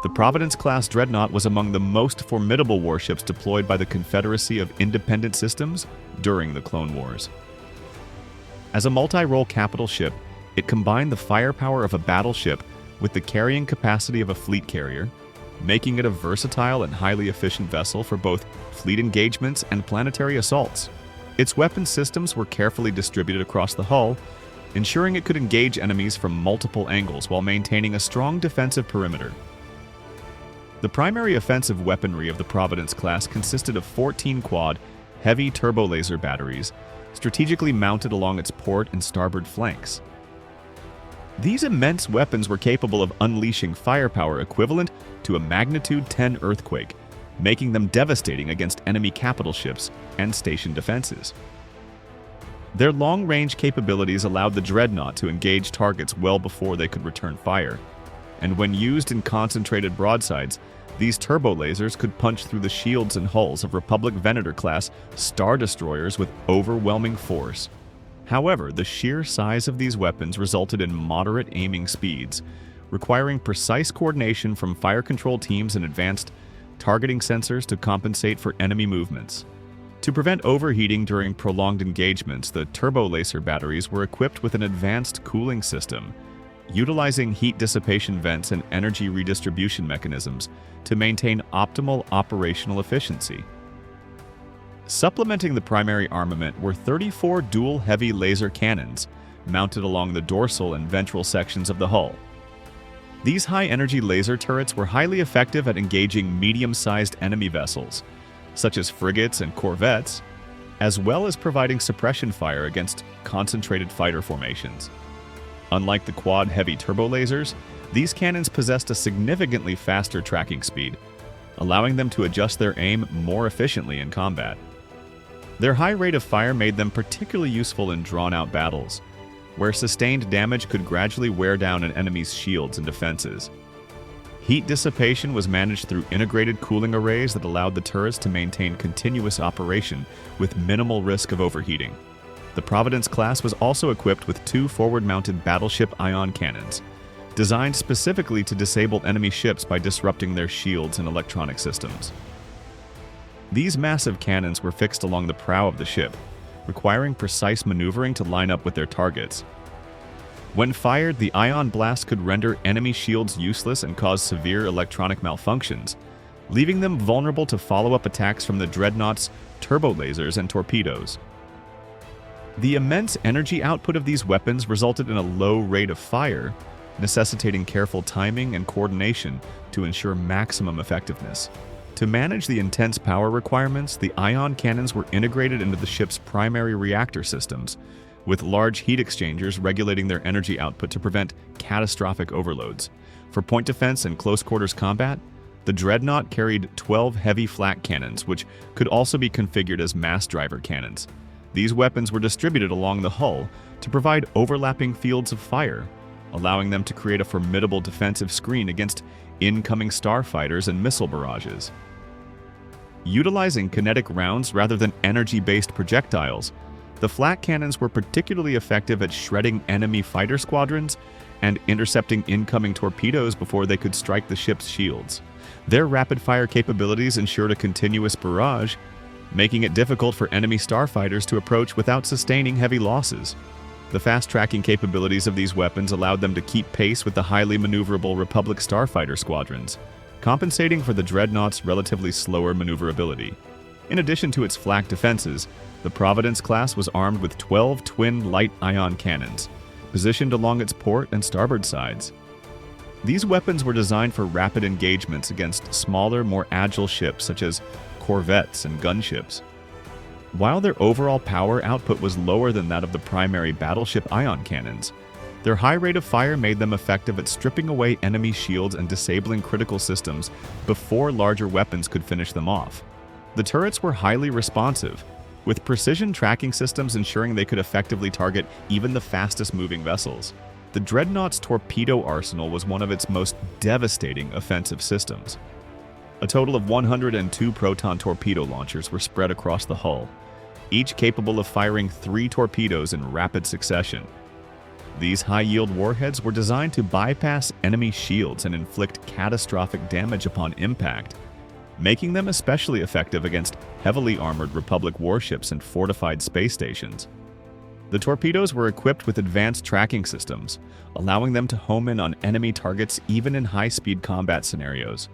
The Providence-class Dreadnought was among the most formidable warships deployed by the Confederacy of Independent Systems during the Clone Wars. As a multi-role capital ship, it combined the firepower of a battleship with the carrying capacity of a fleet carrier, making it a versatile and highly efficient vessel for both fleet engagements and planetary assaults. Its weapon systems were carefully distributed across the hull, ensuring it could engage enemies from multiple angles while maintaining a strong defensive perimeter. The primary offensive weaponry of the Providence class consisted of 14 quad, heavy turbo-laser batteries, strategically mounted along its port and starboard flanks. These immense weapons were capable of unleashing firepower equivalent to a magnitude 10 earthquake, making them devastating against enemy capital ships and station defenses. Their long-range capabilities allowed the Dreadnought to engage targets well before they could return fire, and when used in concentrated broadsides, these turbo lasers could punch through the shields and hulls of Republic Venator-class Star Destroyers with overwhelming force. However, the sheer size of these weapons resulted in moderate aiming speeds, requiring precise coordination from fire control teams and advanced targeting sensors to compensate for enemy movements. To prevent overheating during prolonged engagements, the turbo laser batteries were equipped with an advanced cooling system, utilizing heat dissipation vents and energy redistribution mechanisms to maintain optimal operational efficiency. Supplementing the primary armament were 34 dual heavy laser cannons mounted along the dorsal and ventral sections of the hull. These high-energy laser turrets were highly effective at engaging medium-sized enemy vessels, such as frigates and corvettes, as well as providing suppression fire against concentrated fighter formations. Unlike the quad heavy turbo lasers, these cannons possessed a significantly faster tracking speed, allowing them to adjust their aim more efficiently in combat. Their high rate of fire made them particularly useful in drawn-out battles, where sustained damage could gradually wear down an enemy's shields and defenses. Heat dissipation was managed through integrated cooling arrays that allowed the turrets to maintain continuous operation with minimal risk of overheating. The Providence class was also equipped with 2 forward-mounted battleship ion cannons, designed specifically to disable enemy ships by disrupting their shields and electronic systems. These massive cannons were fixed along the prow of the ship, requiring precise maneuvering to line up with their targets. When fired, the ion blast could render enemy shields useless and cause severe electronic malfunctions, leaving them vulnerable to follow-up attacks from the Dreadnought's turbo lasers and torpedoes. The immense energy output of these weapons resulted in a low rate of fire, necessitating careful timing and coordination to ensure maximum effectiveness. To manage the intense power requirements, the ion cannons were integrated into the ship's primary reactor systems, with large heat exchangers regulating their energy output to prevent catastrophic overloads. For point defense and close-quarters combat, the Dreadnought carried 12 heavy flak cannons, which could also be configured as mass driver cannons. These weapons were distributed along the hull to provide overlapping fields of fire, allowing them to create a formidable defensive screen against incoming starfighters and missile barrages. Utilizing kinetic rounds rather than energy-based projectiles, the flak cannons were particularly effective at shredding enemy fighter squadrons and intercepting incoming torpedoes before they could strike the ship's shields. Their rapid-fire capabilities ensured a continuous barrage, making it difficult for enemy starfighters to approach without sustaining heavy losses. The fast-tracking capabilities of these weapons allowed them to keep pace with the highly maneuverable Republic starfighter squadrons, compensating for the Dreadnought's relatively slower maneuverability. In addition to its flak defenses, the Providence class was armed with 12 twin light ion cannons, positioned along its port and starboard sides. These weapons were designed for rapid engagements against smaller, more agile ships such as corvettes and gunships. While their overall power output was lower than that of the primary battleship ion cannons, their high rate of fire made them effective at stripping away enemy shields and disabling critical systems before larger weapons could finish them off. The turrets were highly responsive, with precision tracking systems ensuring they could effectively target even the fastest-moving vessels. The Dreadnought's torpedo arsenal was one of its most devastating offensive systems. A total of 102 proton torpedo launchers were spread across the hull, each capable of firing 3 torpedoes in rapid succession. These high-yield warheads were designed to bypass enemy shields and inflict catastrophic damage upon impact, making them especially effective against heavily armored Republic warships and fortified space stations. The torpedoes were equipped with advanced tracking systems, allowing them to home in on enemy targets even in high-speed combat scenarios.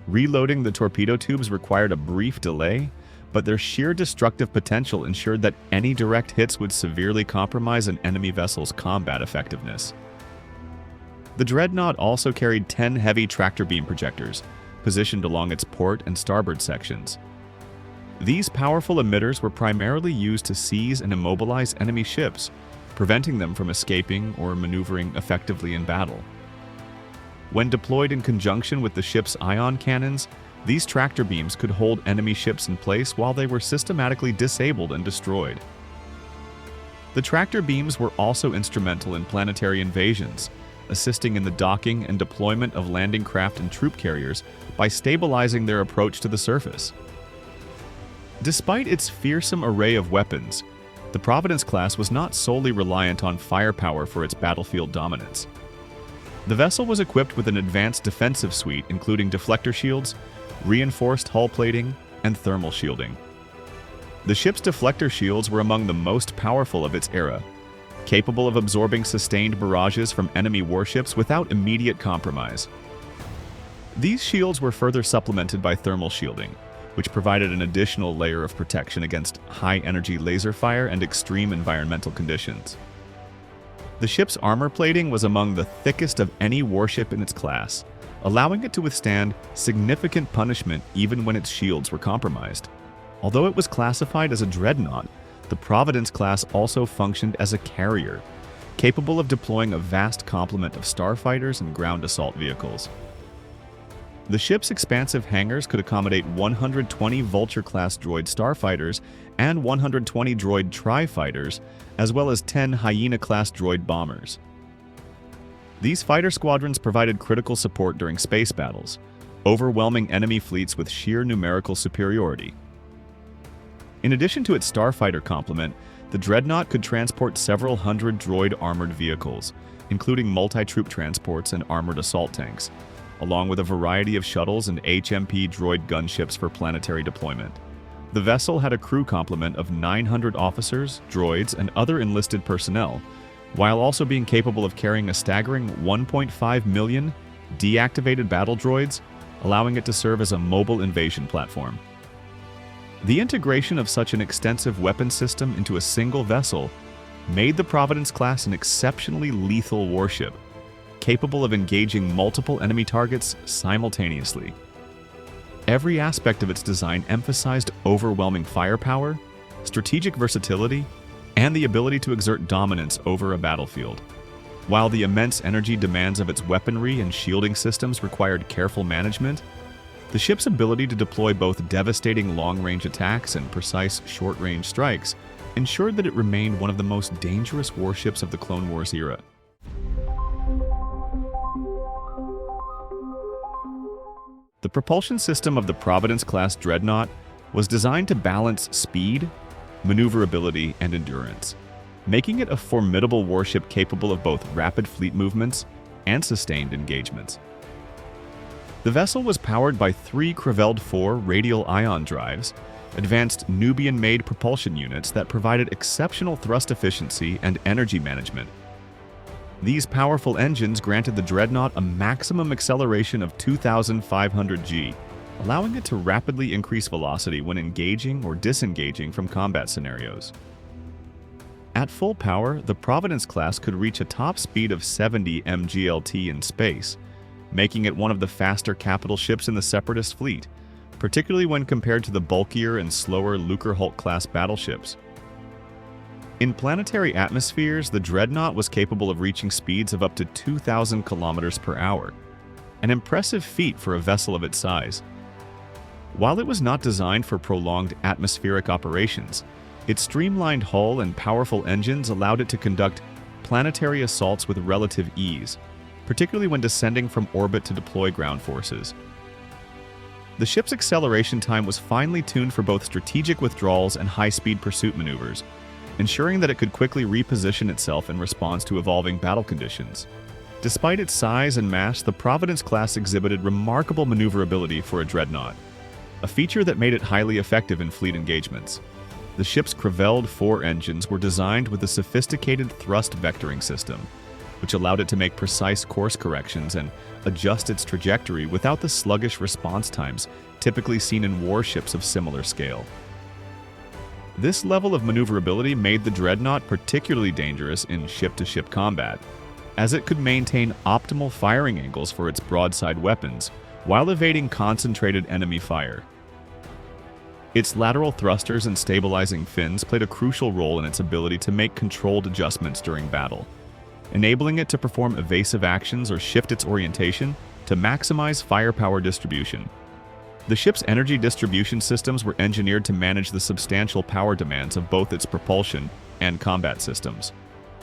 Reloading the torpedo tubes required a brief delay, but their sheer destructive potential ensured that any direct hits would severely compromise an enemy vessel's combat effectiveness. The Dreadnought also carried 10 heavy tractor beam projectors, positioned along its port and starboard sections. These powerful emitters were primarily used to seize and immobilize enemy ships, preventing them from escaping or maneuvering effectively in battle. When deployed in conjunction with the ship's ion cannons, these tractor beams could hold enemy ships in place while they were systematically disabled and destroyed. The tractor beams were also instrumental in planetary invasions, assisting in the docking and deployment of landing craft and troop carriers by stabilizing their approach to the surface. Despite its fearsome array of weapons, the Providence-class was not solely reliant on firepower for its battlefield dominance. The vessel was equipped with an advanced defensive suite including deflector shields, reinforced hull plating, and thermal shielding. The ship's deflector shields were among the most powerful of its era, capable of absorbing sustained barrages from enemy warships without immediate compromise. These shields were further supplemented by thermal shielding, which provided an additional layer of protection against high-energy laser fire and extreme environmental conditions. The ship's armor plating was among the thickest of any warship in its class, allowing it to withstand significant punishment even when its shields were compromised. Although it was classified as a dreadnought, the Providence-class also functioned as a carrier, capable of deploying a vast complement of starfighters and ground assault vehicles. The ship's expansive hangars could accommodate 120 Vulture-class droid starfighters and 120 droid tri-fighters, as well as 10 Hyena-class droid bombers. These fighter squadrons provided critical support during space battles, overwhelming enemy fleets with sheer numerical superiority. In addition to its starfighter complement, the Dreadnought could transport several hundred droid-armored vehicles, including multi-troop transports and armored assault tanks, along with a variety of shuttles and HMP droid gunships for planetary deployment. The vessel had a crew complement of 900 officers, droids, and other enlisted personnel, while also being capable of carrying a staggering 1.5 million deactivated battle droids, allowing it to serve as a mobile invasion platform. The integration of such an extensive weapon system into a single vessel made the Providence-class an exceptionally lethal warship, capable of engaging multiple enemy targets simultaneously. Every aspect of its design emphasized overwhelming firepower, strategic versatility, and the ability to exert dominance over a battlefield. While the immense energy demands of its weaponry and shielding systems required careful management, the ship's ability to deploy both devastating long-range attacks and precise short-range strikes ensured that it remained one of the most dangerous warships of the Clone Wars era. The propulsion system of the Providence-class Dreadnought was designed to balance speed, maneuverability, and endurance, making it a formidable warship capable of both rapid fleet movements and sustained engagements. The vessel was powered by 3 Creveld 4 radial ion drives, advanced Nubian-made propulsion units that provided exceptional thrust efficiency and energy management. These powerful engines granted the Dreadnought a maximum acceleration of 2,500 G, allowing it to rapidly increase velocity when engaging or disengaging from combat scenarios. At full power, the Providence-class could reach a top speed of 70 mglt in space, making it one of the faster capital ships in the Separatist fleet, particularly when compared to the bulkier and slower Lucrehulk-class battleships. In planetary atmospheres, the Dreadnought was capable of reaching speeds of up to 2,000 kilometers per hour, an impressive feat for a vessel of its size. While it was not designed for prolonged atmospheric operations, its streamlined hull and powerful engines allowed it to conduct planetary assaults with relative ease, particularly when descending from orbit to deploy ground forces. The ship's acceleration time was finely tuned for both strategic withdrawals and high-speed pursuit maneuvers, ensuring that it could quickly reposition itself in response to evolving battle conditions. Despite its size and mass, the Providence-class exhibited remarkable maneuverability for a dreadnought, a feature that made it highly effective in fleet engagements. The ship's Creveled 4 engines were designed with a sophisticated thrust vectoring system, which allowed it to make precise course corrections and adjust its trajectory without the sluggish response times typically seen in warships of similar scale. This level of maneuverability made the dreadnought particularly dangerous in ship-to-ship combat, as it could maintain optimal firing angles for its broadside weapons while evading concentrated enemy fire. Its lateral thrusters and stabilizing fins played a crucial role in its ability to make controlled adjustments during battle, enabling it to perform evasive actions or shift its orientation to maximize firepower distribution. The ship's energy distribution systems were engineered to manage the substantial power demands of both its propulsion and combat systems.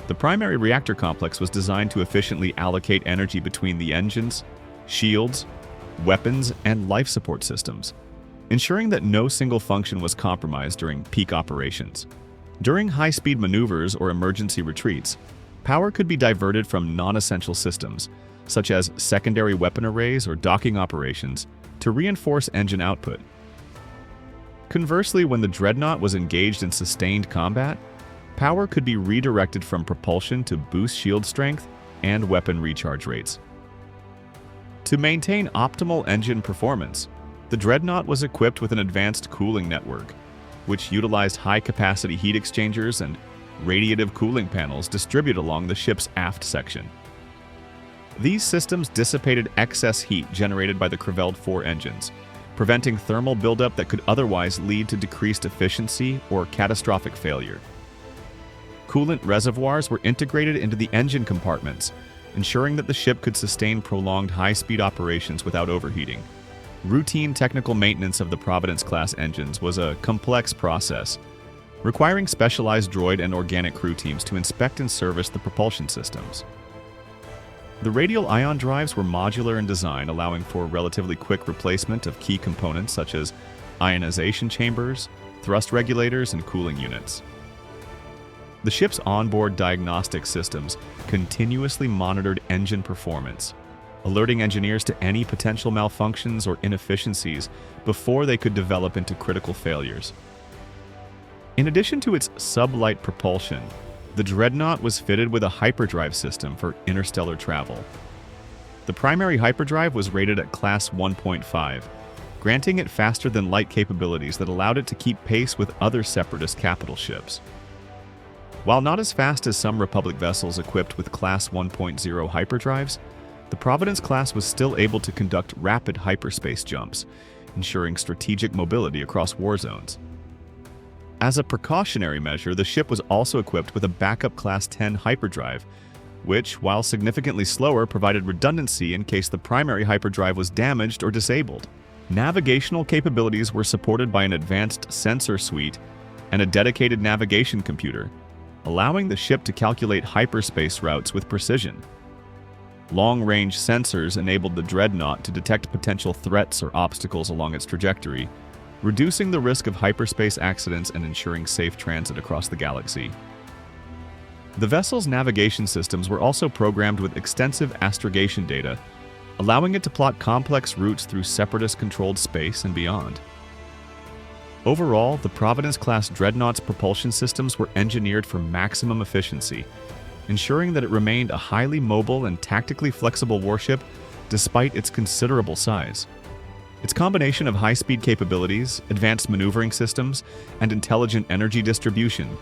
The primary reactor complex was designed to efficiently allocate energy between the engines, shields, weapons, and life support systems, ensuring that no single function was compromised during peak operations. During high-speed maneuvers or emergency retreats, power could be diverted from non-essential systems, such as secondary weapon arrays or docking operations, to reinforce engine output. Conversely, when the dreadnought was engaged in sustained combat, power could be redirected from propulsion to boost shield strength and weapon recharge rates. To maintain optimal engine performance, the dreadnought was equipped with an advanced cooling network, which utilized high-capacity heat exchangers and radiative cooling panels distributed along the ship's aft section. These systems dissipated excess heat generated by the Creveled 4 engines, preventing thermal buildup that could otherwise lead to decreased efficiency or catastrophic failure. Coolant reservoirs were integrated into the engine compartments, ensuring that the ship could sustain prolonged high-speed operations without overheating. Routine technical maintenance of the Providence-class engines was a complex process, requiring specialized droid and organic crew teams to inspect and service the propulsion systems. The radial ion drives were modular in design, allowing for relatively quick replacement of key components such as ionization chambers, thrust regulators, and cooling units. The ship's onboard diagnostic systems continuously monitored engine performance, alerting engineers to any potential malfunctions or inefficiencies before they could develop into critical failures. In addition to its sublight propulsion, the dreadnought was fitted with a hyperdrive system for interstellar travel. The primary hyperdrive was rated at Class 1.5, granting it faster-than-light capabilities that allowed it to keep pace with other Separatist capital ships. While not as fast as some Republic vessels equipped with Class 1.0 hyperdrives, the Providence-class was still able to conduct rapid hyperspace jumps, ensuring strategic mobility across war zones. As a precautionary measure, the ship was also equipped with a backup Class 10 hyperdrive, which, while significantly slower, provided redundancy in case the primary hyperdrive was damaged or disabled. Navigational capabilities were supported by an advanced sensor suite and a dedicated navigation computer, allowing the ship to calculate hyperspace routes with precision. Long-range sensors enabled the dreadnought to detect potential threats or obstacles along its trajectory, reducing the risk of hyperspace accidents and ensuring safe transit across the galaxy. The vessel's navigation systems were also programmed with extensive astrogation data, allowing it to plot complex routes through Separatist-controlled space and beyond. Overall, the Providence-class Dreadnought's propulsion systems were engineered for maximum efficiency, ensuring that it remained a highly mobile and tactically flexible warship despite its considerable size. Its combination of high-speed capabilities, advanced maneuvering systems, and intelligent energy distribution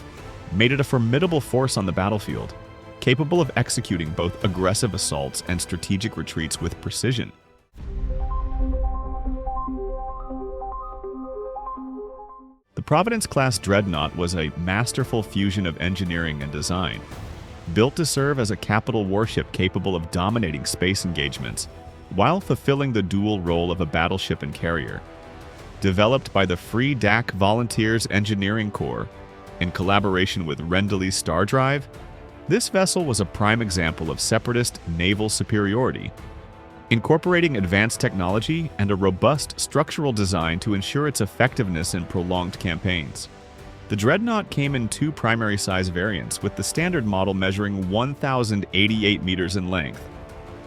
made it a formidable force on the battlefield, capable of executing both aggressive assaults and strategic retreats with precision. The Providence-class Dreadnought was a masterful fusion of engineering and design, built to serve as a capital warship capable of dominating space engagements while fulfilling the dual role of a battleship and carrier. Developed by the Free DAC Volunteers Engineering Corps in collaboration with Rendeley's Star Drive, this vessel was a prime example of Separatist naval superiority, incorporating advanced technology and a robust structural design to ensure its effectiveness in prolonged campaigns. The Dreadnought came in two primary size variants, with the standard model measuring 1,088 meters in length,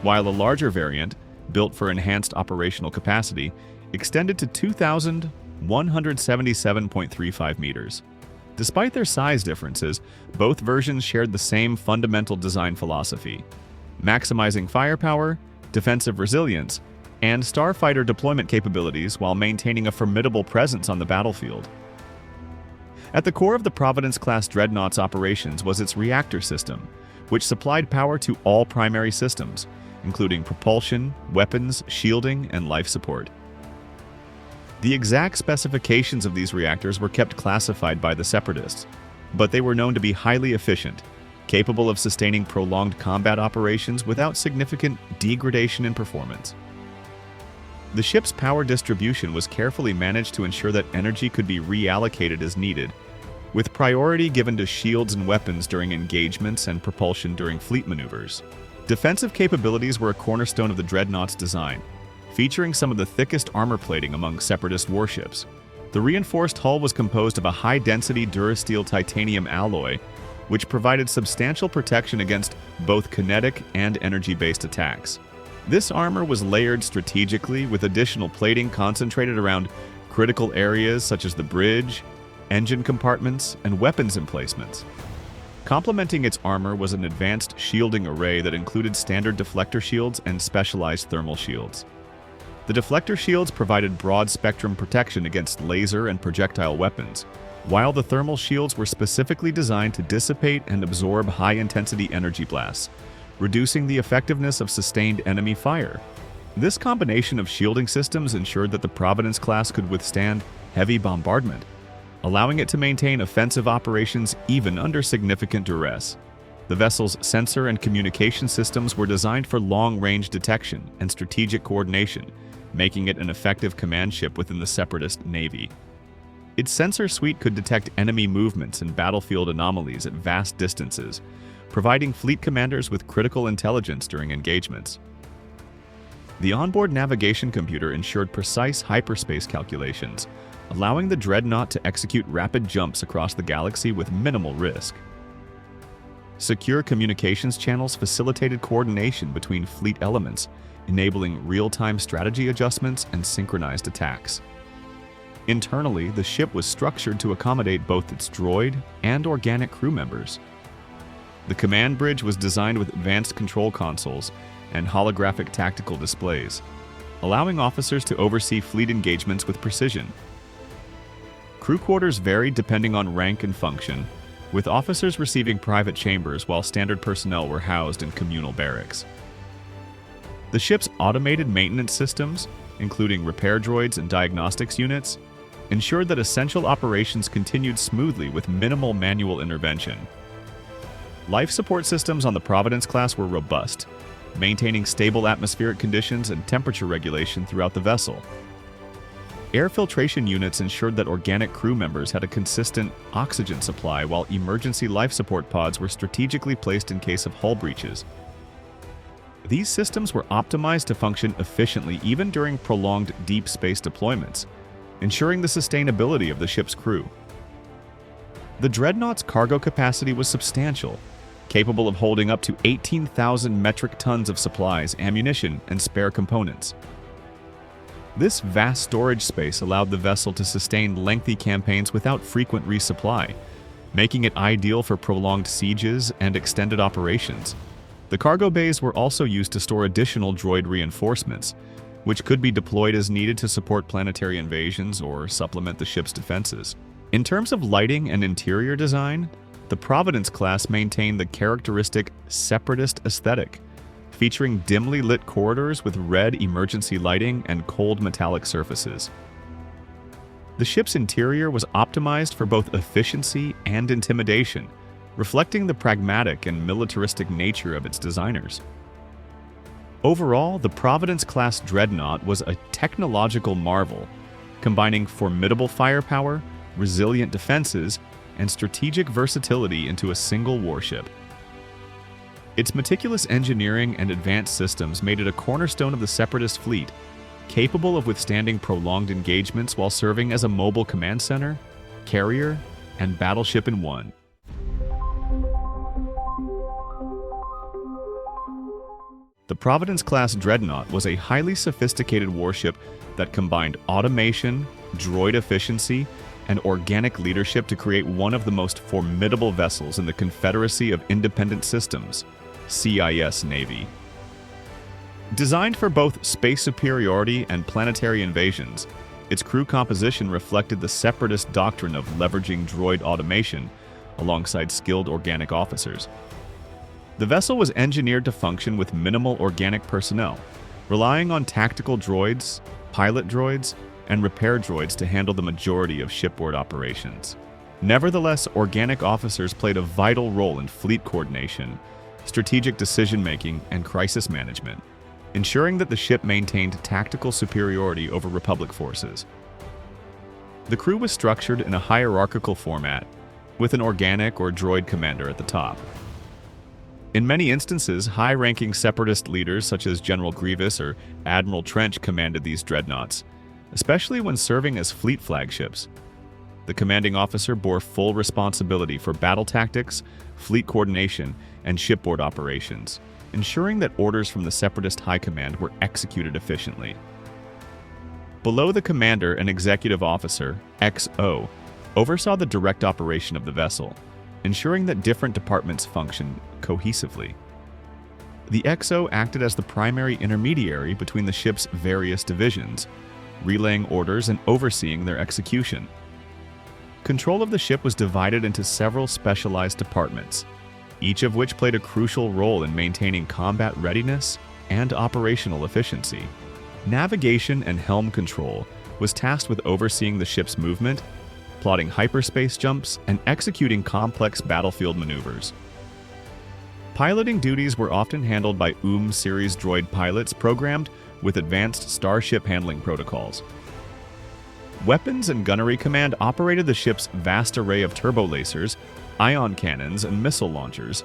while a larger variant, built for enhanced operational capacity, extended to 2,177.35 meters. Despite their size differences, both versions shared the same fundamental design philosophy: maximizing firepower, defensive resilience, and starfighter deployment capabilities while maintaining a formidable presence on the battlefield. At the core of the Providence-class Dreadnought's operations was its reactor system, which supplied power to all primary systems, including propulsion, weapons, shielding, and life support. The exact specifications of these reactors were kept classified by the Separatists, but they were known to be highly efficient, capable of sustaining prolonged combat operations without significant degradation in performance. The ship's power distribution was carefully managed to ensure that energy could be reallocated as needed, with priority given to shields and weapons during engagements and propulsion during fleet maneuvers. Defensive capabilities were a cornerstone of the Dreadnought's design, featuring some of the thickest armor plating among Separatist warships. The reinforced hull was composed of a high-density Durasteel titanium alloy, which provided substantial protection against both kinetic and energy-based attacks. This armor was layered strategically, with additional plating concentrated around critical areas such as the bridge, engine compartments, and weapons emplacements. Complementing its armor was an advanced shielding array that included standard deflector shields and specialized thermal shields. The deflector shields provided broad-spectrum protection against laser and projectile weapons, while the thermal shields were specifically designed to dissipate and absorb high-intensity energy blasts, reducing the effectiveness of sustained enemy fire. This combination of shielding systems ensured that the Providence class could withstand heavy bombardment, allowing it to maintain offensive operations even under significant duress. The vessel's sensor and communication systems were designed for long-range detection and strategic coordination, making it an effective command ship within the Separatist Navy. Its sensor suite could detect enemy movements and battlefield anomalies at vast distances, providing fleet commanders with critical intelligence during engagements. The onboard navigation computer ensured precise hyperspace calculations, allowing the Dreadnought to execute rapid jumps across the galaxy with minimal risk. Secure communications channels facilitated coordination between fleet elements, enabling real-time strategy adjustments and synchronized attacks. Internally, the ship was structured to accommodate both its droid and organic crew members. The command bridge was designed with advanced control consoles and holographic tactical displays, allowing officers to oversee fleet engagements with precision. Crew quarters varied depending on rank and function, with officers receiving private chambers while standard personnel were housed in communal barracks. The ship's automated maintenance systems, including repair droids and diagnostics units, ensured that essential operations continued smoothly with minimal manual intervention. Life support systems on the Providence class were robust, maintaining stable atmospheric conditions and temperature regulation throughout the vessel. Air filtration units ensured that organic crew members had a consistent oxygen supply, while emergency life support pods were strategically placed in case of hull breaches. These systems were optimized to function efficiently even during prolonged deep space deployments, ensuring the sustainability of the ship's crew. The Dreadnought's cargo capacity was substantial, capable of holding up to 18,000 metric tons of supplies, ammunition, and spare components. This vast storage space allowed the vessel to sustain lengthy campaigns without frequent resupply, making it ideal for prolonged sieges and extended operations. The cargo bays were also used to store additional droid reinforcements, which could be deployed as needed to support planetary invasions or supplement the ship's defenses. In terms of lighting and interior design, the Providence class maintained the characteristic Separatist aesthetic, featuring dimly lit corridors with red emergency lighting and cold metallic surfaces. The ship's interior was optimized for both efficiency and intimidation, reflecting the pragmatic and militaristic nature of its designers. Overall, the Providence-class Dreadnought was a technological marvel, combining formidable firepower, resilient defenses, and strategic versatility into a single warship. Its meticulous engineering and advanced systems made it a cornerstone of the Separatist fleet, capable of withstanding prolonged engagements while serving as a mobile command center, carrier, and battleship in one. The Providence-class Dreadnought was a highly sophisticated warship that combined automation, droid efficiency, and organic leadership to create one of the most formidable vessels in the Confederacy of Independent Systems, CIS Navy. Designed for both space superiority and planetary invasions, its crew composition reflected the Separatist doctrine of leveraging droid automation alongside skilled organic officers. The vessel was engineered to function with minimal organic personnel, relying on tactical droids, pilot droids, and repair droids to handle the majority of shipboard operations. Nevertheless, organic officers played a vital role in fleet coordination, strategic decision-making, and crisis management, ensuring that the ship maintained tactical superiority over Republic forces. The crew was structured in a hierarchical format, with an organic or droid commander at the top. In many instances, high-ranking Separatist leaders such as General Grievous or Admiral Trench commanded these dreadnoughts, especially when serving as fleet flagships. The commanding officer bore full responsibility for battle tactics, fleet coordination, and shipboard operations, ensuring that orders from the Separatist High Command were executed efficiently. Below the commander, an executive officer, XO, oversaw the direct operation of the vessel, ensuring that different departments functioned cohesively. The XO acted as the primary intermediary between the ship's various divisions, relaying orders and overseeing their execution. Control of the ship was divided into several specialized departments, each of which played a crucial role in maintaining combat readiness and operational efficiency. Navigation and helm control was tasked with overseeing the ship's movement, plotting hyperspace jumps, and executing complex battlefield maneuvers. Piloting duties were often handled by series droid pilots programmed with advanced starship handling protocols. Weapons and Gunnery Command operated the ship's vast array of turbolasers, ion cannons, and missile launchers,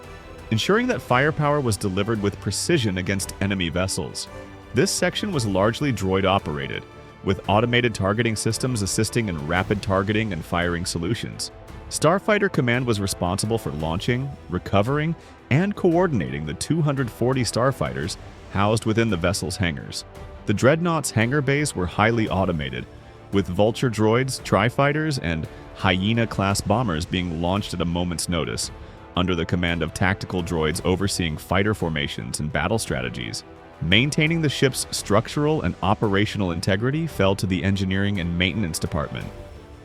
ensuring that firepower was delivered with precision against enemy vessels. This section was largely droid-operated, with automated targeting systems assisting in rapid targeting and firing solutions. Starfighter Command was responsible for launching, recovering, and coordinating the 240 starfighters housed within the vessel's hangars. The Dreadnought's hangar bays were highly automated, with Vulture droids, Tri-fighters, and Hyena-class bombers being launched at a moment's notice, under the command of tactical droids overseeing fighter formations and battle strategies. Maintaining the ship's structural and operational integrity fell to the engineering and maintenance department,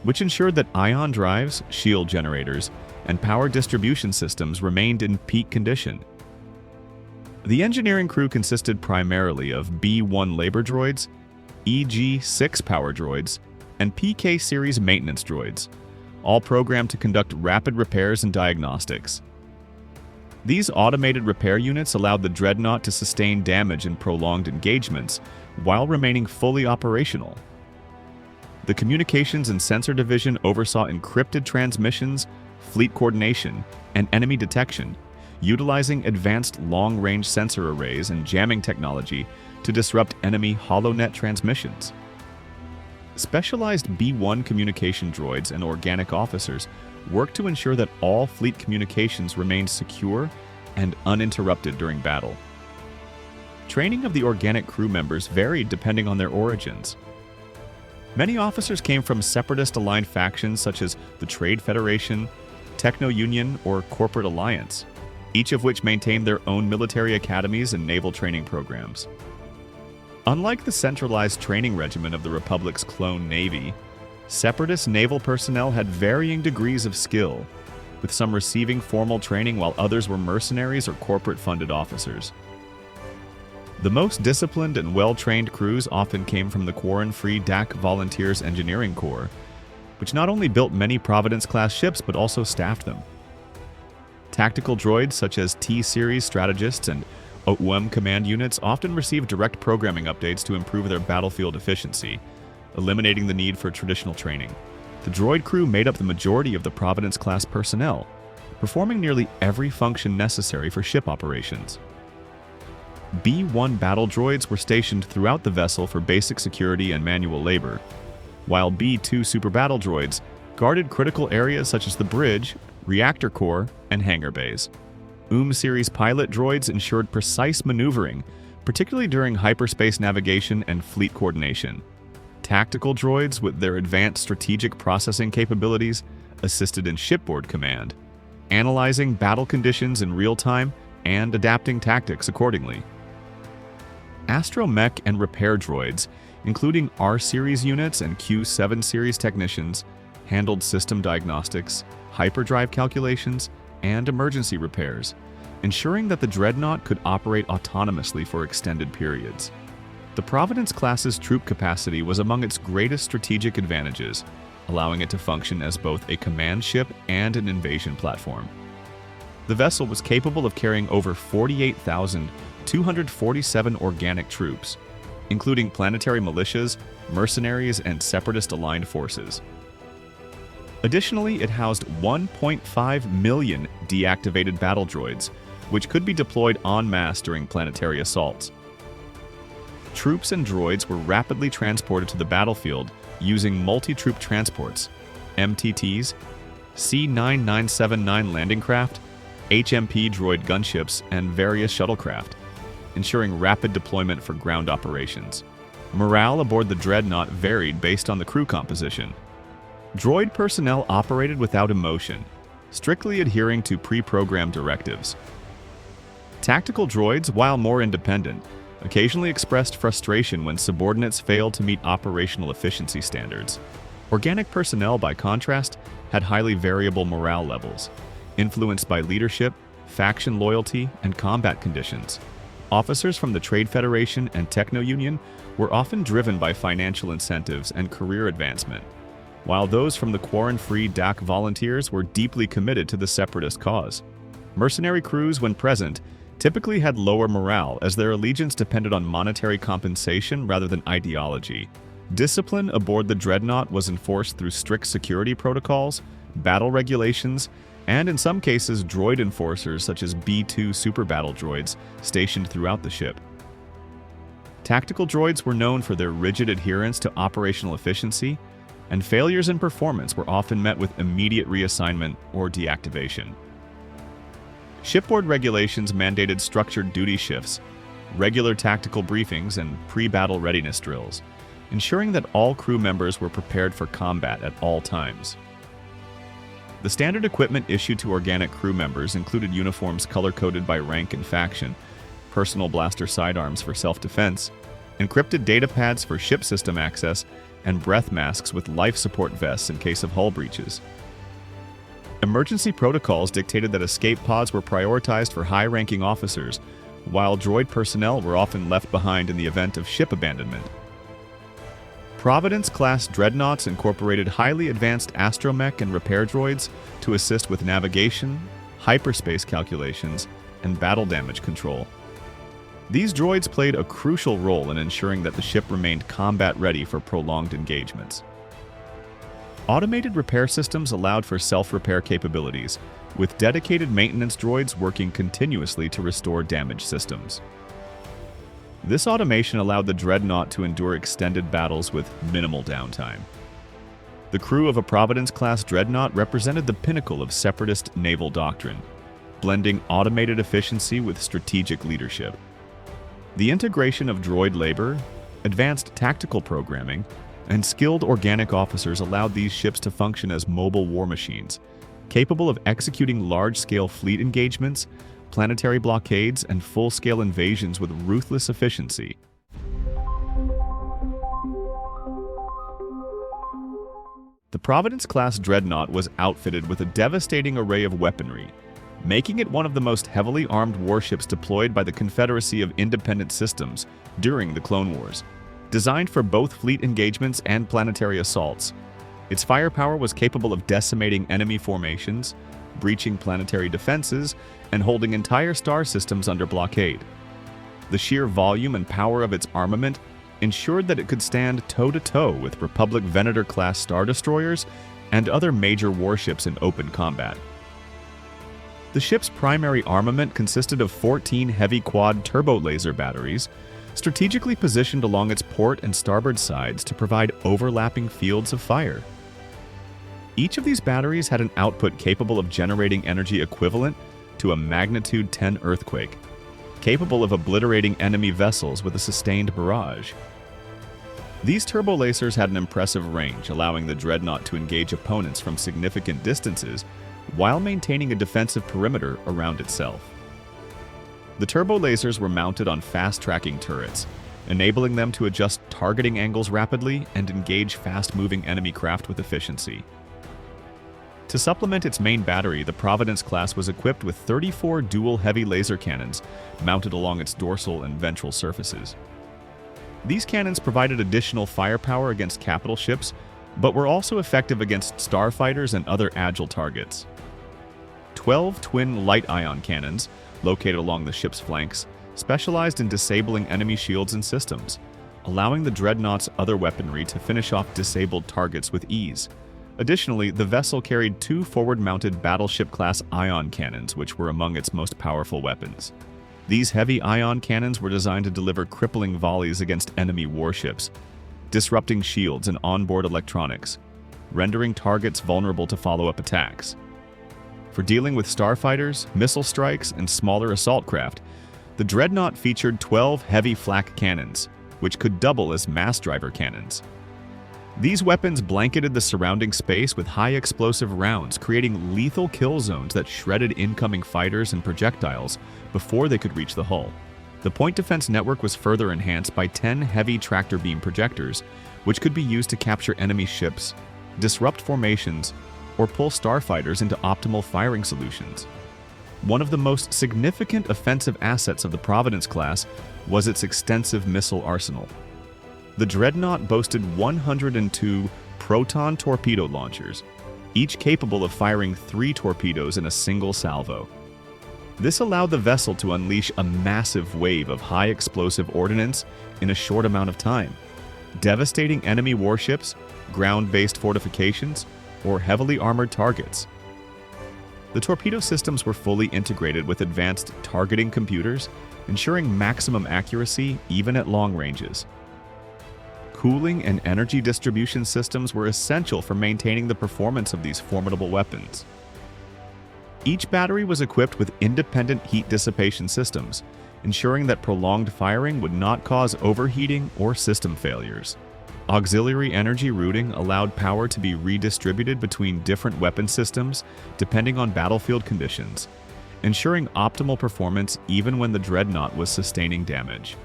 which ensured that ion drives, shield generators, and power distribution systems remained in peak condition. The engineering crew consisted primarily of B-1 labor droids, EG-6 power droids, and PK-series maintenance droids, all programmed to conduct rapid repairs and diagnostics. These automated repair units allowed the Dreadnought to sustain damage in prolonged engagements while remaining fully operational. The Communications and Sensor Division oversaw encrypted transmissions, fleet coordination, and enemy detection, utilizing advanced long-range sensor arrays and jamming technology to disrupt enemy HoloNet transmissions. Specialized B-1 communication droids and organic officers worked to ensure that all fleet communications remained secure and uninterrupted during battle. Training of the organic crew members varied depending on their origins. Many officers came from Separatist-aligned factions such as the Trade Federation, Techno-Union, or Corporate Alliance, each of which maintained their own military academies and naval training programs. Unlike the centralized training regimen of the Republic's clone Navy, Separatist naval personnel had varying degrees of skill, with some receiving formal training while others were mercenaries or corporate-funded officers. The most disciplined and well-trained crews often came from the Quarren-free DAC Volunteers Engineering Corps, which not only built many Providence-class ships but also staffed them. Tactical droids such as T-Series strategists and OUM command units often received direct programming updates to improve their battlefield efficiency, eliminating the need for traditional training. The droid crew made up the majority of the Providence-class personnel, performing nearly every function necessary for ship operations. B-1 battle droids were stationed throughout the vessel for basic security and manual labor, while B-2 super battle droids guarded critical areas such as the bridge, reactor core, and hangar bays. Series pilot droids ensured precise maneuvering, particularly during hyperspace navigation and fleet coordination. Tactical droids, with their advanced strategic processing capabilities, assisted in shipboard command, analyzing battle conditions in real time and adapting tactics accordingly. Astromech and repair droids, including R-Series units and Q-7 series technicians, handled system diagnostics, hyperdrive calculations, and emergency repairs, ensuring that the Dreadnought could operate autonomously for extended periods. The Providence-class's troop capacity was among its greatest strategic advantages, allowing it to function as both a command ship and an invasion platform. The vessel was capable of carrying over 48,247 organic troops, including planetary militias, mercenaries, and Separatist-aligned forces. Additionally, it housed 1.5 million deactivated battle droids, which could be deployed en masse during planetary assaults. Troops and droids were rapidly transported to the battlefield using multi-troop transports, MTTs, C-9979 landing craft, HMP droid gunships, and various shuttlecraft, ensuring rapid deployment for ground operations. Morale aboard the Dreadnought varied based on the crew composition. Droid personnel operated without emotion, strictly adhering to pre-programmed directives. Tactical droids, while more independent, occasionally expressed frustration when subordinates failed to meet operational efficiency standards. Organic personnel, by contrast, had highly variable morale levels, influenced by leadership, faction loyalty, and combat conditions. Officers from the Trade Federation and Techno-Union were often driven by financial incentives and career advancement, while those from the Quarren-free DAC volunteers were deeply committed to the Separatist cause. Mercenary crews, when present, typically had lower morale as their allegiance depended on monetary compensation rather than ideology. Discipline aboard the Dreadnought was enforced through strict security protocols, battle regulations, and in some cases droid enforcers such as B-2 super battle droids stationed throughout the ship. Tactical droids were known for their rigid adherence to operational efficiency, and failures in performance were often met with immediate reassignment or deactivation. Shipboard regulations mandated structured duty shifts, regular tactical briefings, and pre-battle readiness drills, ensuring that all crew members were prepared for combat at all times. The standard equipment issued to organic crew members included uniforms color-coded by rank and faction, personal blaster sidearms for self-defense, encrypted data pads for ship system access, and breath masks with life support vests in case of hull breaches. Emergency protocols dictated that escape pods were prioritized for high-ranking officers, while droid personnel were often left behind in the event of ship abandonment. Providence-class Dreadnoughts incorporated highly advanced astromech and repair droids to assist with navigation, hyperspace calculations, and battle damage control. These droids played a crucial role in ensuring that the ship remained combat-ready for prolonged engagements. Automated repair systems allowed for self-repair capabilities, with dedicated maintenance droids working continuously to restore damaged systems. This automation allowed the Dreadnought to endure extended battles with minimal downtime. The crew of a Providence-class Dreadnought represented the pinnacle of Separatist naval doctrine, blending automated efficiency with strategic leadership. The integration of droid labor, advanced tactical programming, and skilled organic officers allowed these ships to function as mobile war machines, capable of executing large-scale fleet engagements, planetary blockades, and full-scale invasions with ruthless efficiency. The Providence-class Dreadnought was outfitted with a devastating array of weaponry, making it one of the most heavily armed warships deployed by the Confederacy of Independent Systems during the Clone Wars. Designed for both fleet engagements and planetary assaults, its firepower was capable of decimating enemy formations, breaching planetary defenses, and holding entire star systems under blockade. The sheer volume and power of its armament ensured that it could stand toe-to-toe with Republic Venator-class Star Destroyers and other major warships in open combat. The ship's primary armament consisted of 14 heavy quad turbo laser batteries, strategically positioned along its port and starboard sides to provide overlapping fields of fire. Each of these batteries had an output capable of generating energy equivalent to a magnitude 10 earthquake, capable of obliterating enemy vessels with a sustained barrage. These turbo lasers had an impressive range, allowing the Dreadnought to engage opponents from significant distances while maintaining a defensive perimeter around itself. The turbo lasers were mounted on fast-tracking turrets, enabling them to adjust targeting angles rapidly and engage fast-moving enemy craft with efficiency. To supplement its main battery, the Providence-class was equipped with 34 dual heavy laser cannons mounted along its dorsal and ventral surfaces. These cannons provided additional firepower against capital ships, but were also effective against starfighters and other agile targets. 12 twin light-ion cannons, located along the ship's flanks, specialized in disabling enemy shields and systems, allowing the Dreadnought's other weaponry to finish off disabled targets with ease. Additionally, the vessel carried 2 forward-mounted battleship-class ion cannons, which were among its most powerful weapons. These heavy ion cannons were designed to deliver crippling volleys against enemy warships, disrupting shields and onboard electronics, rendering targets vulnerable to follow-up attacks. For dealing with starfighters, missile strikes, and smaller assault craft, the Dreadnought featured 12 heavy flak cannons, which could double as mass driver cannons. These weapons blanketed the surrounding space with high-explosive rounds, creating lethal kill zones that shredded incoming fighters and projectiles before they could reach the hull. The point defense network was further enhanced by 10 heavy tractor beam projectors, which could be used to capture enemy ships, disrupt formations, or pull starfighters into optimal firing solutions. One of the most significant offensive assets of the Providence-class was its extensive missile arsenal. The Dreadnought boasted 102 proton torpedo launchers, each capable of firing 3 torpedoes in a single salvo. This allowed the vessel to unleash a massive wave of high-explosive ordnance in a short amount of time, devastating enemy warships, ground-based fortifications, or heavily armored targets. The torpedo systems were fully integrated with advanced targeting computers, ensuring maximum accuracy even at long ranges. Cooling and energy distribution systems were essential for maintaining the performance of these formidable weapons. Each battery was equipped with independent heat dissipation systems, ensuring that prolonged firing would not cause overheating or system failures. Auxiliary energy routing allowed power to be redistributed between different weapon systems depending on battlefield conditions, ensuring optimal performance even when the Dreadnought was sustaining damage.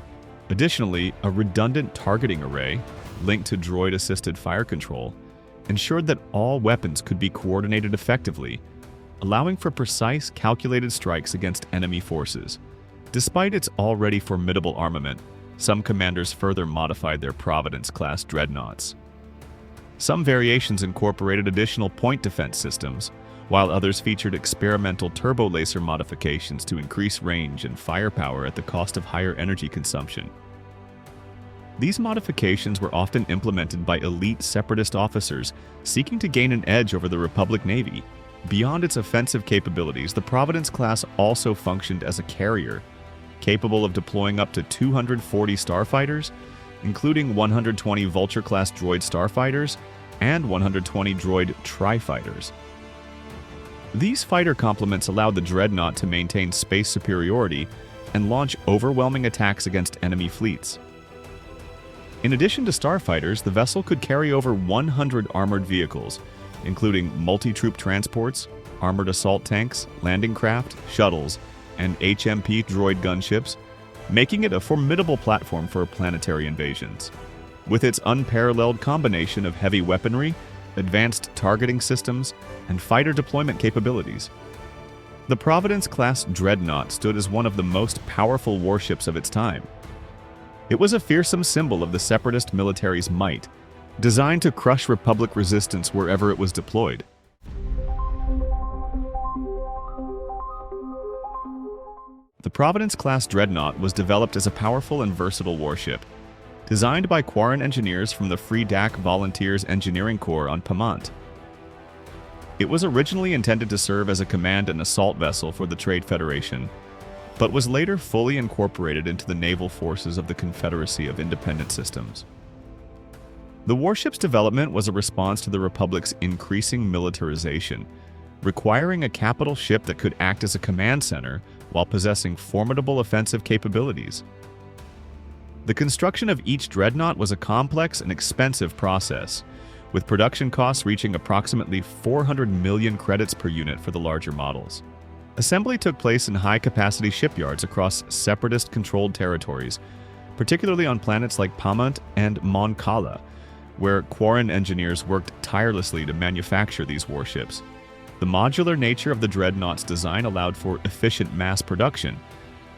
Additionally, a redundant targeting array, linked to droid-assisted fire control, ensured that all weapons could be coordinated effectively, allowing for precise, calculated strikes against enemy forces. Despite its already formidable armament, some commanders further modified their Providence-class Dreadnoughts. Some variations incorporated additional point defense systems, while others featured experimental turbo laser modifications to increase range and firepower at the cost of higher energy consumption. These modifications were often implemented by elite Separatist officers seeking to gain an edge over the Republic Navy. Beyond its offensive capabilities, the Providence-class also functioned as a carrier, capable of deploying up to 240 starfighters, including 120 Vulture-class droid starfighters and 120 droid tri-fighters. These fighter complements allowed the Dreadnought to maintain space superiority and launch overwhelming attacks against enemy fleets. In addition to starfighters, the vessel could carry over 100 armored vehicles, including multi-troop transports, armored assault tanks, landing craft, shuttles, and HMP droid gunships, making it a formidable platform for planetary invasions. With its unparalleled combination of heavy weaponry, advanced targeting systems, and fighter deployment capabilities, the Providence-class Dreadnought stood as one of the most powerful warships of its time. It was a fearsome symbol of the Separatist military's might, designed to crush Republic resistance wherever it was deployed. The Providence-class Dreadnought was developed as a powerful and versatile warship, designed by Quarren engineers from the Free DAC Volunteers Engineering Corps on Pamant. It was originally intended to serve as a command and assault vessel for the Trade Federation, but was later fully incorporated into the naval forces of the Confederacy of Independent Systems. The warship's development was a response to the Republic's increasing militarization, requiring a capital ship that could act as a command center while possessing formidable offensive capabilities. The construction of each dreadnought was a complex and expensive process, with production costs reaching approximately 400 million credits per unit for the larger models. Assembly took place in high-capacity shipyards across Separatist-controlled territories, particularly on planets like Pamant and Mon Cala, where Quarren engineers worked tirelessly to manufacture these warships. The modular nature of the Dreadnought's design allowed for efficient mass production,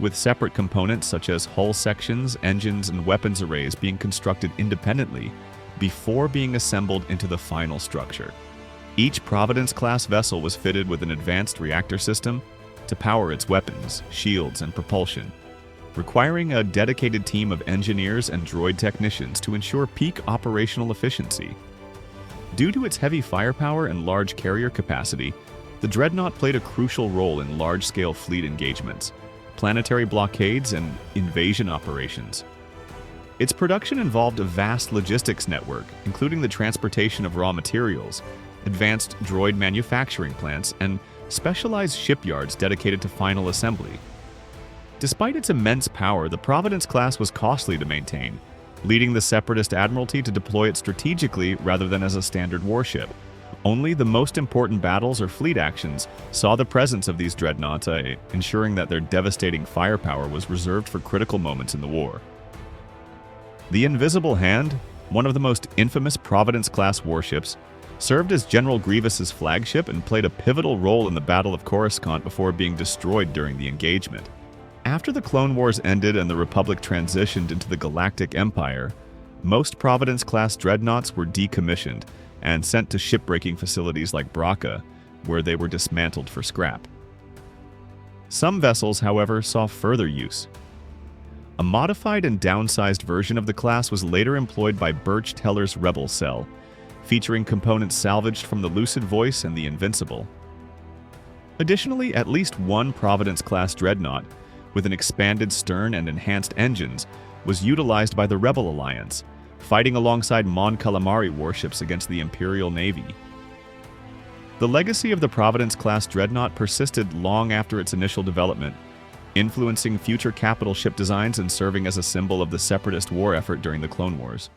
with separate components such as hull sections, engines, and weapons arrays being constructed independently before being assembled into the final structure. Each Providence-class vessel was fitted with an advanced reactor system to power its weapons, shields, and propulsion, requiring a dedicated team of engineers and droid technicians to ensure peak operational efficiency. Due to its heavy firepower and large carrier capacity, the Dreadnought played a crucial role in large-scale fleet engagements, planetary blockades, and invasion operations. Its production involved a vast logistics network, including the transportation of raw materials, advanced droid manufacturing plants, and specialized shipyards dedicated to final assembly. Despite its immense power, the Providence-class was costly to maintain, leading the Separatist Admiralty to deploy it strategically rather than as a standard warship. Only the most important battles or fleet actions saw the presence of these dreadnoughts, ensuring that their devastating firepower was reserved for critical moments in the war. The Invisible Hand, one of the most infamous Providence-class warships, served as General Grievous's flagship and played a pivotal role in the Battle of Coruscant before being destroyed during the engagement. After the Clone Wars ended and the Republic transitioned into the Galactic Empire, most Providence-class dreadnoughts were decommissioned and sent to shipbreaking facilities like Braca, where they were dismantled for scrap. Some vessels, however, saw further use. A modified and downsized version of the class was later employed by Birch Teller's Rebel Cell, featuring components salvaged from the Lucid Voice and the Invincible. Additionally, at least one Providence-class dreadnought, with an expanded stern and enhanced engines, was utilized by the Rebel Alliance, fighting alongside Mon Calamari warships against the Imperial Navy. The legacy of the Providence-class dreadnought persisted long after its initial development, influencing future capital ship designs and serving as a symbol of the Separatist war effort during the Clone Wars.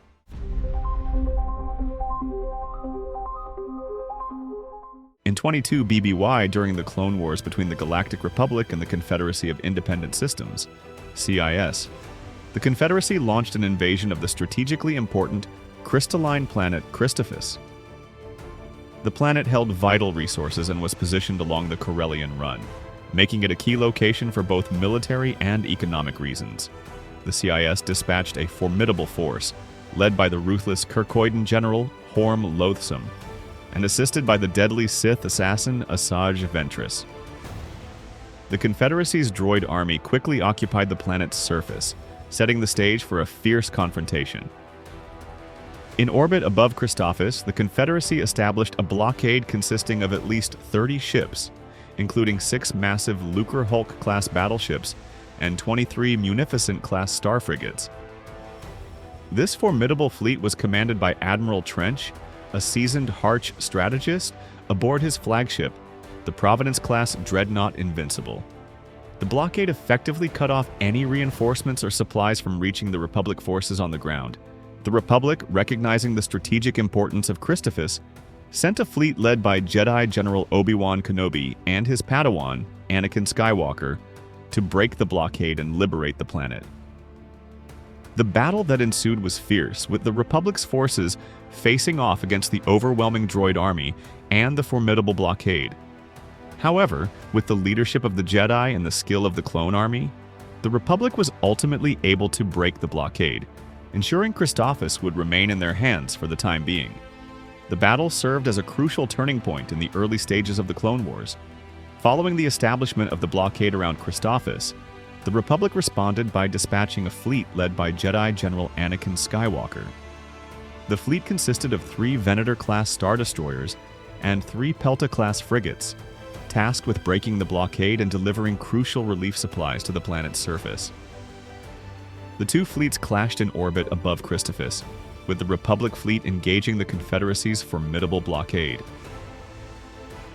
In 22 BBY, during the Clone Wars between the Galactic Republic and the Confederacy of Independent Systems, CIS, the Confederacy launched an invasion of the strategically important crystalline planet Christophus. The planet held vital resources and was positioned along the Corellian Run, making it a key location for both military and economic reasons. The CIS dispatched a formidable force, led by the ruthless Kirkoidan General Horm Loathsome, and assisted by the deadly Sith assassin Asajj Ventress. The Confederacy's droid army quickly occupied the planet's surface, setting the stage for a fierce confrontation. In orbit above Christophus, the Confederacy established a blockade consisting of at least 30 ships, including 6 massive Lucre Hulk-class battleships and 23 Munificent-class star frigates. This formidable fleet was commanded by Admiral Trench, a seasoned Harch strategist, aboard his flagship, the Providence-class Dreadnought Invincible. The blockade effectively cut off any reinforcements or supplies from reaching the Republic forces on the ground. The Republic, recognizing the strategic importance of Christophus, sent a fleet led by Jedi General Obi-Wan Kenobi and his Padawan, Anakin Skywalker, to break the blockade and liberate the planet. The battle that ensued was fierce, with the Republic's forces facing off against the overwhelming droid army and the formidable blockade. However, with the leadership of the Jedi and the skill of the clone army, the Republic was ultimately able to break the blockade, ensuring Christophus would remain in their hands for the time being. The battle served as a crucial turning point in the early stages of the Clone Wars. Following the establishment of the blockade around Christophus, the Republic responded by dispatching a fleet led by Jedi General Anakin Skywalker. The fleet consisted of 3 Venator-class Star Destroyers and 3 Pelta-class frigates, tasked with breaking the blockade and delivering crucial relief supplies to the planet's surface. The 2 fleets clashed in orbit above Christophus, with the Republic fleet engaging the Confederacy's formidable blockade.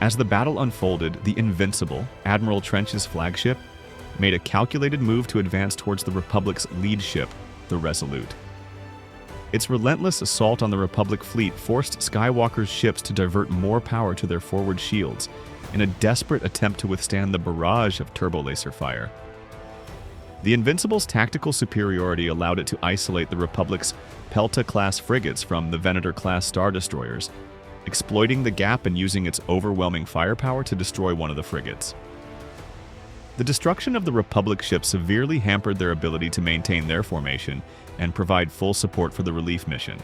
As the battle unfolded, the Invincible, Admiral Trench's flagship, made a calculated move to advance towards the Republic's lead ship, the Resolute. Its relentless assault on the Republic fleet forced Skywalker's ships to divert more power to their forward shields in a desperate attempt to withstand the barrage of turbo-laser fire. The Invincible's tactical superiority allowed it to isolate the Republic's Pelta-class frigates from the Venator-class Star Destroyers, exploiting the gap and using its overwhelming firepower to destroy one of the frigates. The destruction of the Republic ship severely hampered their ability to maintain their formation and provide full support for the relief mission.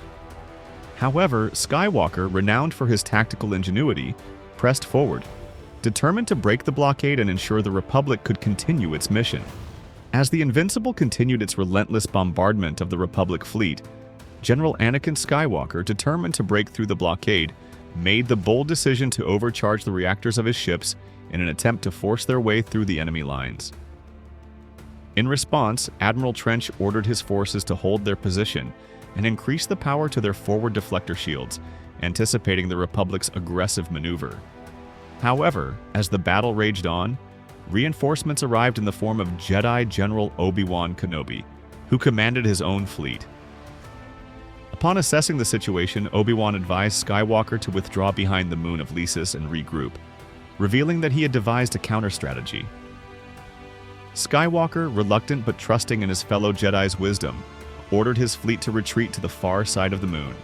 However, Skywalker, renowned for his tactical ingenuity, pressed forward, determined to break the blockade and ensure the Republic could continue its mission. As the Invincible continued its relentless bombardment of the Republic fleet, General Anakin Skywalker, determined to break through the blockade, made the bold decision to overcharge the reactors of his ships in an attempt to force their way through the enemy lines. In response, Admiral Trench ordered his forces to hold their position and increase the power to their forward deflector shields, anticipating the Republic's aggressive maneuver. However, as the battle raged on, reinforcements arrived in the form of Jedi General Obi-Wan Kenobi, who commanded his own fleet. Upon assessing the situation, Obi-Wan advised Skywalker to withdraw behind the moon of Lysis and regroup, revealing that he had devised a counter-strategy. Skywalker, reluctant but trusting in his fellow Jedi's wisdom, ordered his fleet to retreat to the far side of the moon.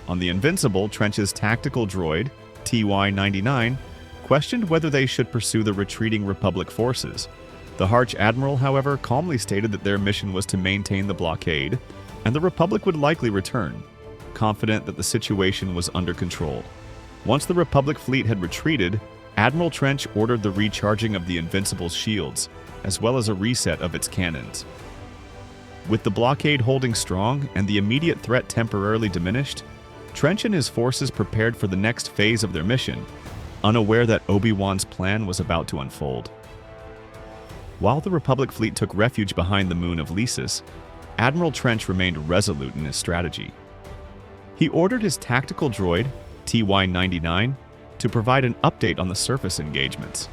On the Invincible, Trench's tactical droid, TY-99, questioned whether they should pursue the retreating Republic forces. The Arch Admiral, however, calmly stated that their mission was to maintain the blockade, and the Republic would likely return, confident that the situation was under control. Once the Republic fleet had retreated, Admiral Trench ordered the recharging of the Invincible's shields, as well as a reset of its cannons. With the blockade holding strong and the immediate threat temporarily diminished, Trench and his forces prepared for the next phase of their mission, unaware that Obi-Wan's plan was about to unfold. While the Republic fleet took refuge behind the moon of Lysis, Admiral Trench remained resolute in his strategy. He ordered his tactical droid, TY-99, to provide an update on the surface engagements.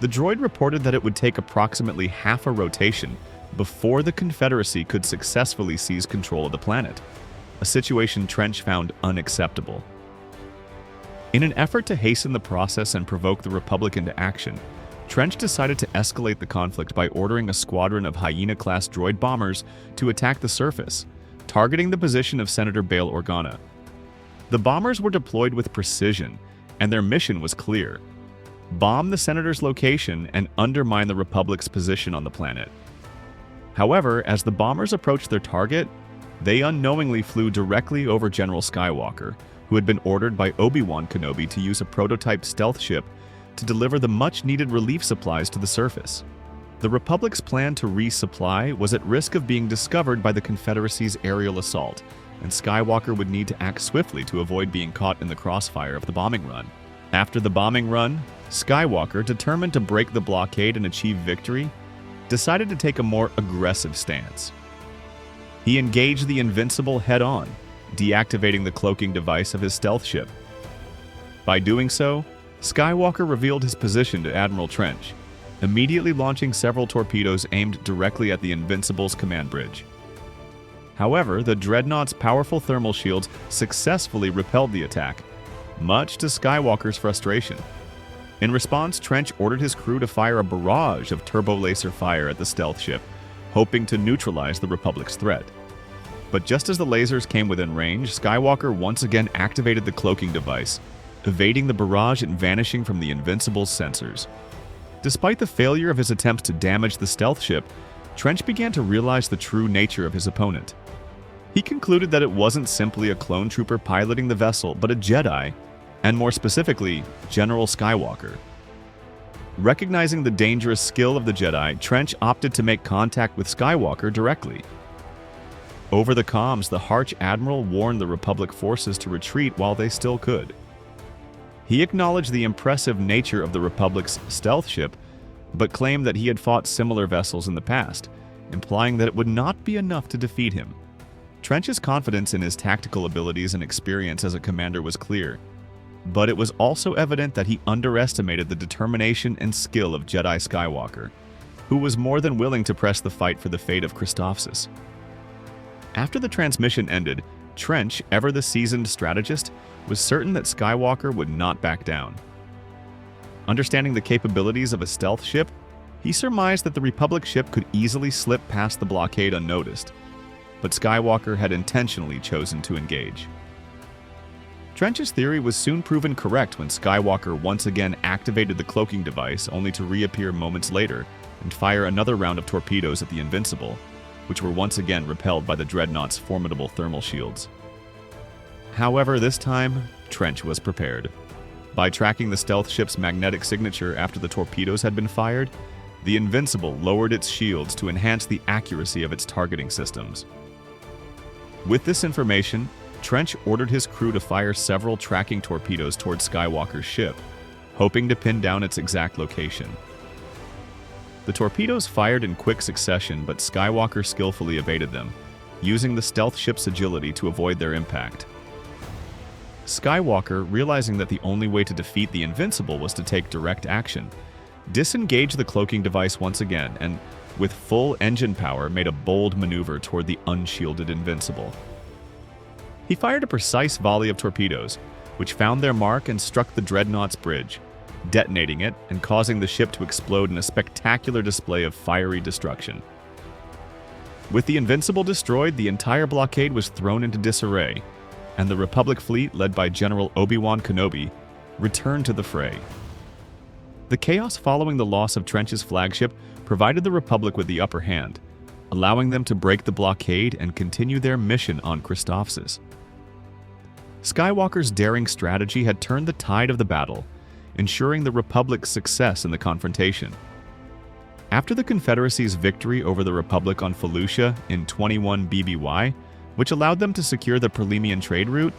The droid reported that it would take approximately half a rotation before the Confederacy could successfully seize control of the planet, a situation Trench found unacceptable. In an effort to hasten the process and provoke the Republic into action, Trench decided to escalate the conflict by ordering a squadron of Hyena-class droid bombers to attack the surface, targeting the position of Senator Bail Organa. The bombers were deployed with precision, and their mission was clear: bomb the Senator's location and undermine the Republic's position on the planet. However, as the bombers approached their target, they unknowingly flew directly over General Skywalker, who had been ordered by Obi-Wan Kenobi to use a prototype stealth ship to deliver the much-needed relief supplies to the surface. The Republic's plan to resupply was at risk of being discovered by the Confederacy's aerial assault, and Skywalker would need to act swiftly to avoid being caught in the crossfire of the bombing run. After the bombing run, Skywalker, determined to break the blockade and achieve victory, decided to take a more aggressive stance. He engaged the Invincible head-on, deactivating the cloaking device of his stealth ship. By doing so, Skywalker revealed his position to Admiral Trench, immediately launching several torpedoes aimed directly at the Invincible's command bridge. However, the Dreadnought's powerful thermal shields successfully repelled the attack, much to Skywalker's frustration. In response, Trench ordered his crew to fire a barrage of turbo-laser fire at the stealth ship, hoping to neutralize the Republic's threat. But just as the lasers came within range, Skywalker once again activated the cloaking device, evading the barrage and vanishing from the Invincible's sensors. Despite the failure of his attempts to damage the stealth ship, Trench began to realize the true nature of his opponent. He concluded that it wasn't simply a clone trooper piloting the vessel, but a Jedi, and more specifically, General Skywalker. Recognizing the dangerous skill of the Jedi, Trench opted to make contact with Skywalker directly. Over the comms, the Arch Admiral warned the Republic forces to retreat while they still could. He acknowledged the impressive nature of the Republic's stealth ship, but claimed that he had fought similar vessels in the past, implying that it would not be enough to defeat him. Trench's confidence in his tactical abilities and experience as a commander was clear, but it was also evident that he underestimated the determination and skill of Jedi Skywalker, who was more than willing to press the fight for the fate of Christophsis. After the transmission ended, Trench, ever the seasoned strategist, was certain that Skywalker would not back down. Understanding the capabilities of a stealth ship, he surmised that the Republic ship could easily slip past the blockade unnoticed, but Skywalker had intentionally chosen to engage. Trench's theory was soon proven correct when Skywalker once again activated the cloaking device, only to reappear moments later and fire another round of torpedoes at the Invincible, which were once again repelled by the Dreadnought's formidable thermal shields. However, this time, Trench was prepared. By tracking the stealth ship's magnetic signature after the torpedoes had been fired, the Invincible lowered its shields to enhance the accuracy of its targeting systems. With this information, Trench ordered his crew to fire several tracking torpedoes towards Skywalker's ship, hoping to pin down its exact location. The torpedoes fired in quick succession, but Skywalker skillfully evaded them, using the stealth ship's agility to avoid their impact. Skywalker, realizing that the only way to defeat the Invincible was to take direct action, disengaged the cloaking device once again and, with full engine power, made a bold maneuver toward the unshielded Invincible. He fired a precise volley of torpedoes, which found their mark and struck the Dreadnought's bridge, detonating it and causing the ship to explode in a spectacular display of fiery destruction. With the Invincible destroyed, the entire blockade was thrown into disarray, and the Republic fleet, led by General Obi-Wan Kenobi, returned to the fray. The chaos following the loss of Trench's flagship provided the Republic with the upper hand, allowing them to break the blockade and continue their mission on Christophsis. Skywalker's daring strategy had turned the tide of the battle, ensuring the Republic's success in the confrontation. After the Confederacy's victory over the Republic on Felucia in 21 BBY, which allowed them to secure the Prelimian trade route,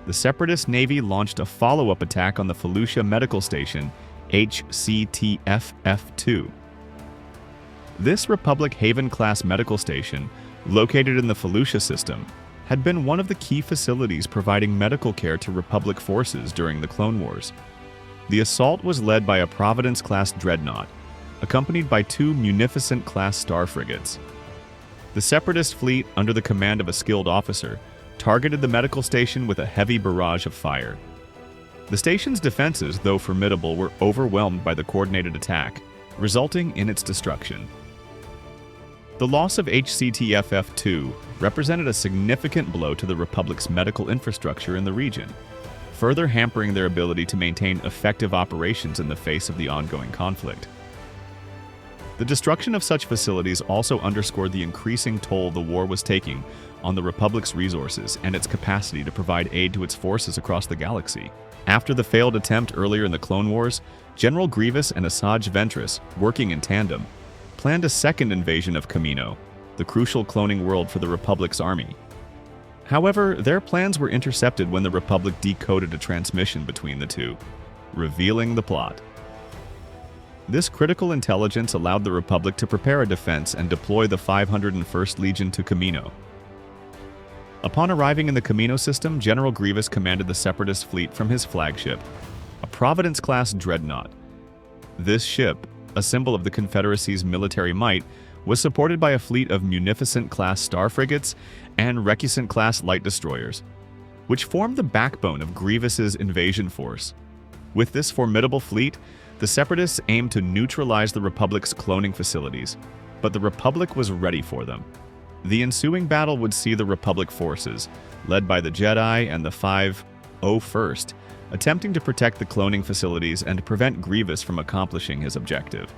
the Separatist Navy launched a follow-up attack on the Felucia Medical Station, HCTFF-2. This Republic Haven-class medical station, located in the Felucia system, had been one of the key facilities providing medical care to Republic forces during the Clone Wars. The assault was led by a Providence-class Dreadnought, accompanied by 2 Munificent-class star frigates. The Separatist fleet, under the command of a skilled officer, targeted the medical station with a heavy barrage of fire. The station's defenses, though formidable, were overwhelmed by the coordinated attack, resulting in its destruction. The loss of HCTFF-2 represented a significant blow to the Republic's medical infrastructure in the region, further hampering their ability to maintain effective operations in the face of the ongoing conflict. The destruction of such facilities also underscored the increasing toll the war was taking on the Republic's resources and its capacity to provide aid to its forces across the galaxy. After the failed attempt earlier in the Clone Wars, General Grievous and Asajj Ventress, working in tandem, planned a second invasion of Kamino, the crucial cloning world for the Republic's army. However, their plans were intercepted when the Republic decoded a transmission between the two, revealing the plot. This critical intelligence allowed the Republic to prepare a defense and deploy the 501st Legion to Kamino. Upon arriving in the Kamino system, General Grievous commanded the Separatist fleet from his flagship, a Providence-class Dreadnought. This ship, a symbol of the Confederacy's military might, was supported by a fleet of Munificent-class star frigates and Recusant-class light destroyers, which formed the backbone of Grievous's invasion force. With this formidable fleet, the Separatists aimed to neutralize the Republic's cloning facilities, but the Republic was ready for them. The ensuing battle would see the Republic forces, led by the Jedi and the 501st, attempting to protect the cloning facilities and prevent Grievous from accomplishing his objective.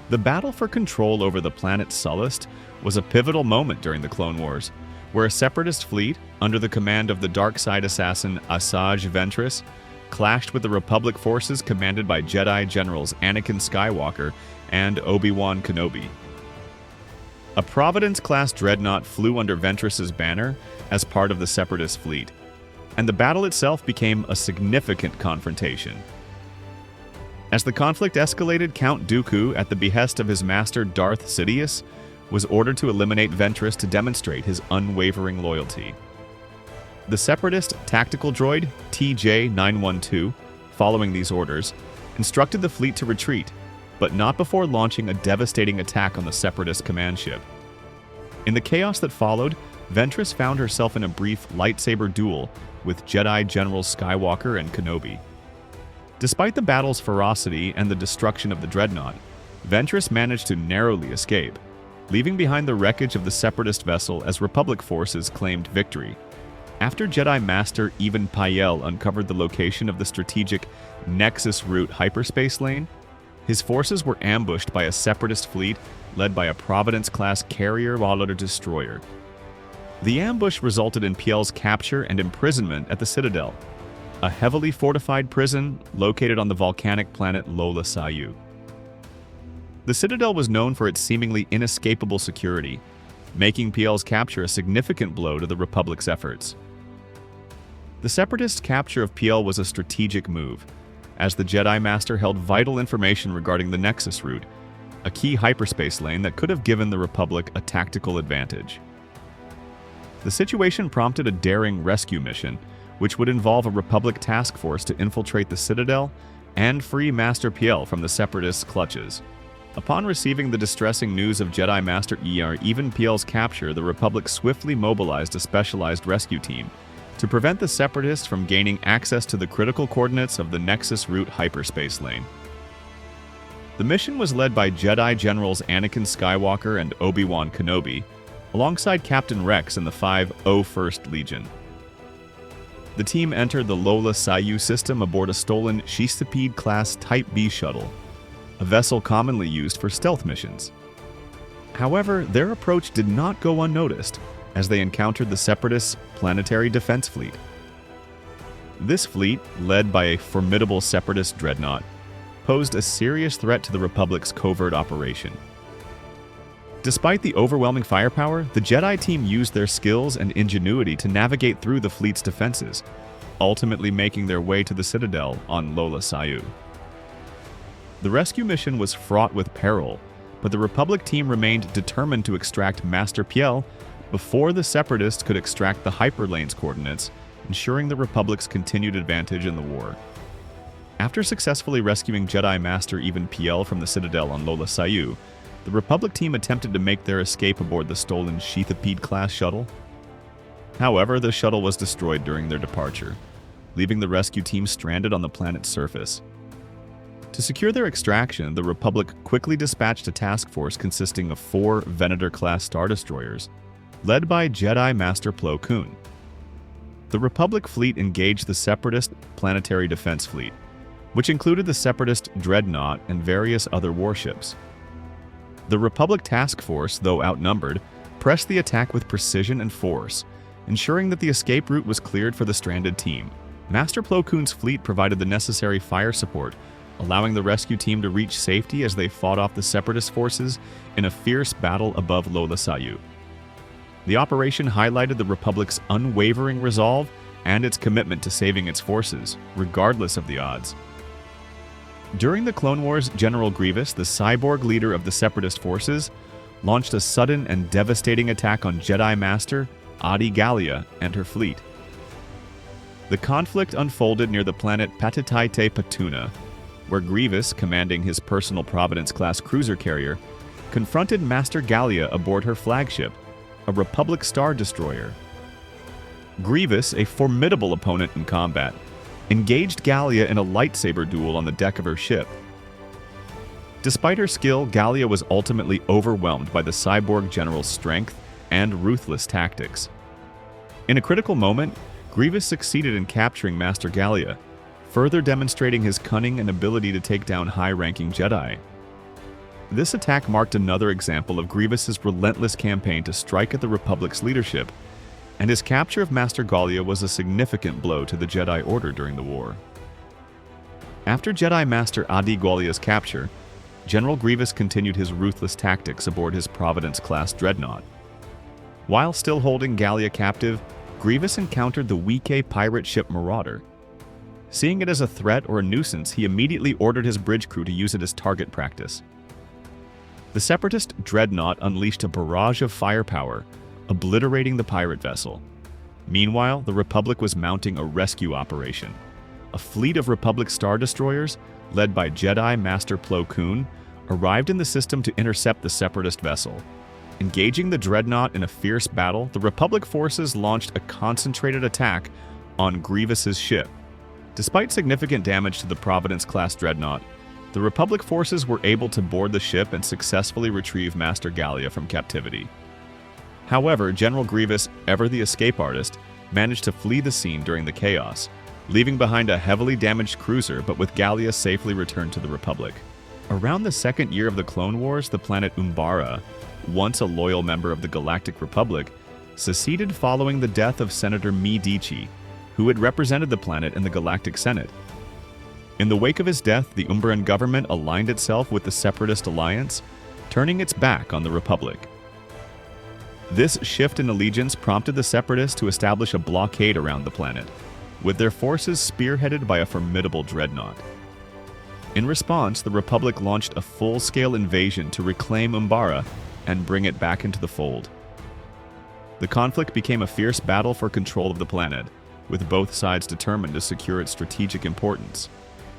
The battle for control over the planet Sullust was a pivotal moment during the Clone Wars, where a Separatist fleet, under the command of the dark side assassin Asajj Ventress, clashed with the Republic forces commanded by Jedi Generals Anakin Skywalker and Obi-Wan Kenobi. A Providence-class Dreadnought flew under Ventress's banner as part of the Separatist fleet, and the battle itself became a significant confrontation. As the conflict escalated, Count Dooku, at the behest of his master Darth Sidious, was ordered to eliminate Ventress to demonstrate his unwavering loyalty. The Separatist tactical droid, TJ-912, following these orders, instructed the fleet to retreat, but not before launching a devastating attack on the Separatist command ship. In the chaos that followed, Ventress found herself in a brief lightsaber duel with Jedi General Skywalker and Kenobi. Despite the battle's ferocity and the destruction of the Dreadnought, Ventress managed to narrowly escape, leaving behind the wreckage of the Separatist vessel as Republic forces claimed victory. After Jedi Master Even Piell uncovered the location of the strategic Nexus Route hyperspace lane, his forces were ambushed by a Separatist fleet led by a Providence-class carrier-wallower destroyer. The ambush resulted in Piell's capture and imprisonment at the Citadel, a heavily fortified prison located on the volcanic planet Lola Sayu. The Citadel was known for its seemingly inescapable security, making Piell's capture a significant blow to the Republic's efforts. The Separatist capture of Piell was a strategic move, as the Jedi Master held vital information regarding the Nexus Route, a key hyperspace lane that could have given the Republic a tactical advantage. The situation prompted a daring rescue mission, which would involve a Republic task force to infiltrate the Citadel and free Master Piell from the Separatists' clutches. Upon receiving the distressing news of Jedi Master Even Piell's capture, the Republic swiftly mobilized a specialized rescue team to prevent the Separatists from gaining access to the critical coordinates of the Nexus Route hyperspace lane. The mission was led by Jedi Generals Anakin Skywalker and Obi-Wan Kenobi, alongside Captain Rex and the 501st Legion. The team entered the Lola Sayu system aboard a stolen Separatist-class Type B shuttle, a vessel commonly used for stealth missions. However, their approach did not go unnoticed as they encountered the Separatists' planetary defense fleet. This fleet, led by a formidable Separatist dreadnought, posed a serious threat to the Republic's covert operation. Despite the overwhelming firepower, the Jedi team used their skills and ingenuity to navigate through the fleet's defenses, ultimately making their way to the Citadel on Lola Sayu. The rescue mission was fraught with peril, but the Republic team remained determined to extract Master Piell before the Separatists could extract the hyperlane's coordinates, ensuring the Republic's continued advantage in the war. After successfully rescuing Jedi Master Even Piell from the Citadel on Lola Sayu, the Republic team attempted to make their escape aboard the stolen Separatist-class shuttle. However, the shuttle was destroyed during their departure, leaving the rescue team stranded on the planet's surface. To secure their extraction, the Republic quickly dispatched a task force consisting of 4 Venator-class Star Destroyers, led by Jedi Master Plo Koon. The Republic fleet engaged the Separatist Planetary Defense Fleet, which included the Separatist Dreadnought and various other warships. The Republic task force, though outnumbered, pressed the attack with precision and force, ensuring that the escape route was cleared for the stranded team. Master Plo Koon's fleet provided the necessary fire support, allowing the rescue team to reach safety as they fought off the Separatist forces in a fierce battle above Lola Sayu. The operation highlighted the Republic's unwavering resolve and its commitment to saving its forces, regardless of the odds. During the Clone Wars, General Grievous, the cyborg leader of the Separatist forces, launched a sudden and devastating attack on Jedi Master Adi Gallia and her fleet. The conflict unfolded near the planet Patitaite Patuna, where Grievous, commanding his personal Providence-class cruiser carrier, confronted Master Gallia aboard her flagship, a Republic Star Destroyer. Grievous, a formidable opponent in combat, engaged Gallia in a lightsaber duel on the deck of her ship. Despite her skill, Gallia was ultimately overwhelmed by the cyborg general's strength and ruthless tactics. In a critical moment, Grievous succeeded in capturing Master Gallia, further demonstrating his cunning and ability to take down high-ranking Jedi. This attack marked another example of Grievous's relentless campaign to strike at the Republic's leadership, and his capture of Master Gallia was a significant blow to the Jedi Order during the war. After Jedi Master Adi Gallia's capture, General Grievous continued his ruthless tactics aboard his Providence-class Dreadnought. While still holding Gallia captive, Grievous encountered the Wike pirate ship Marauder. Seeing it as a threat or a nuisance, he immediately ordered his bridge crew to use it as target practice. The Separatist Dreadnought unleashed a barrage of firepower, obliterating the pirate vessel. Meanwhile, the Republic was mounting a rescue operation. A fleet of Republic Star Destroyers, led by Jedi Master Plo Koon, arrived in the system to intercept the Separatist vessel. Engaging the Dreadnought in a fierce battle, the Republic forces launched a concentrated attack on Grievous's ship. Despite significant damage to the Providence-class Dreadnought, the Republic forces were able to board the ship and successfully retrieve Master Gallia from captivity. However, General Grievous, ever the escape artist, managed to flee the scene during the chaos, leaving behind a heavily damaged cruiser, but with Gallia safely returned to the Republic. Around the second year of the Clone Wars, the planet Umbara, once a loyal member of the Galactic Republic, seceded following the death of Senator Medici, who had represented the planet in the Galactic Senate. In the wake of his death, the Umbaran government aligned itself with the Separatist Alliance, turning its back on the Republic. This shift in allegiance prompted the Separatists to establish a blockade around the planet, with their forces spearheaded by a formidable dreadnought. In response, the Republic launched a full-scale invasion to reclaim Umbara and bring it back into the fold. The conflict became a fierce battle for control of the planet, with both sides determined to secure its strategic importance.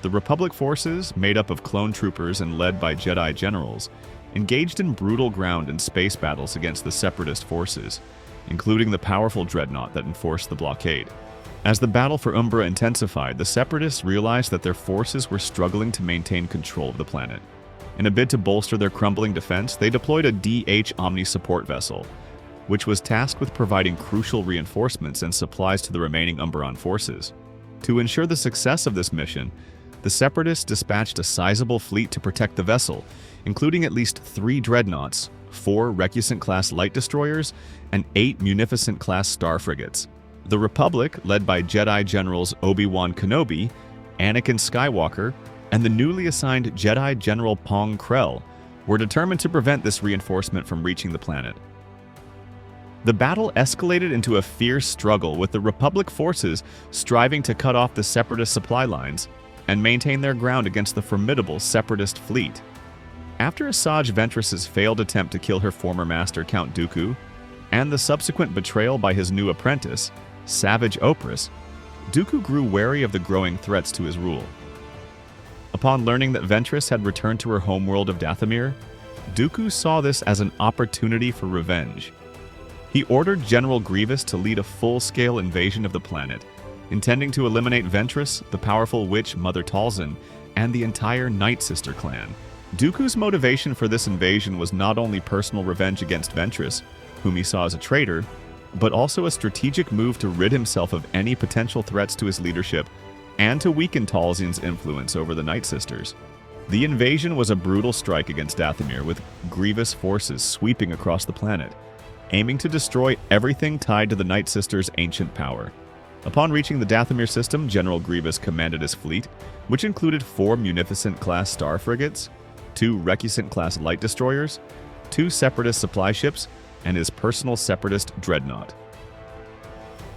The Republic forces, made up of clone troopers and led by Jedi generals, engaged in brutal ground and space battles against the Separatist forces, including the powerful dreadnought that enforced the blockade. As the battle for Umbra intensified, the Separatists realized that their forces were struggling to maintain control of the planet. In a bid to bolster their crumbling defense, they deployed a DH Omni support vessel, which was tasked with providing crucial reinforcements and supplies to the remaining Umbaran forces. To ensure the success of this mission, the Separatists dispatched a sizable fleet to protect the vessel, including at least 3 dreadnoughts, 4 Recusant-class light destroyers, and 8 Munificent-class star frigates. The Republic, led by Jedi Generals Obi-Wan Kenobi, Anakin Skywalker, and the newly assigned Jedi General Pong Krell, were determined to prevent this reinforcement from reaching the planet. The battle escalated into a fierce struggle, with the Republic forces striving to cut off the Separatist supply lines and maintain their ground against the formidable Separatist fleet. After Asajj Ventress's failed attempt to kill her former master Count Dooku, and the subsequent betrayal by his new apprentice, Savage Opress, Dooku grew wary of the growing threats to his rule. Upon learning that Ventress had returned to her homeworld of Dathomir, Dooku saw this as an opportunity for revenge. He ordered General Grievous to lead a full-scale invasion of the planet, intending to eliminate Ventress, the powerful witch Mother Talzin, and the entire Night Sister clan. Dooku's motivation for this invasion was not only personal revenge against Ventress, whom he saw as a traitor, but also a strategic move to rid himself of any potential threats to his leadership and to weaken Talzin's influence over the Night Sisters. The invasion was a brutal strike against Dathomir, with Grievous forces sweeping across the planet, aiming to destroy everything tied to the Night Sisters' ancient power. Upon reaching the Dathomir system, General Grievous commanded his fleet, which included 4 Munificent-class star frigates, 2 Recusant-class light destroyers, 2 Separatist supply ships, and his personal Separatist dreadnought.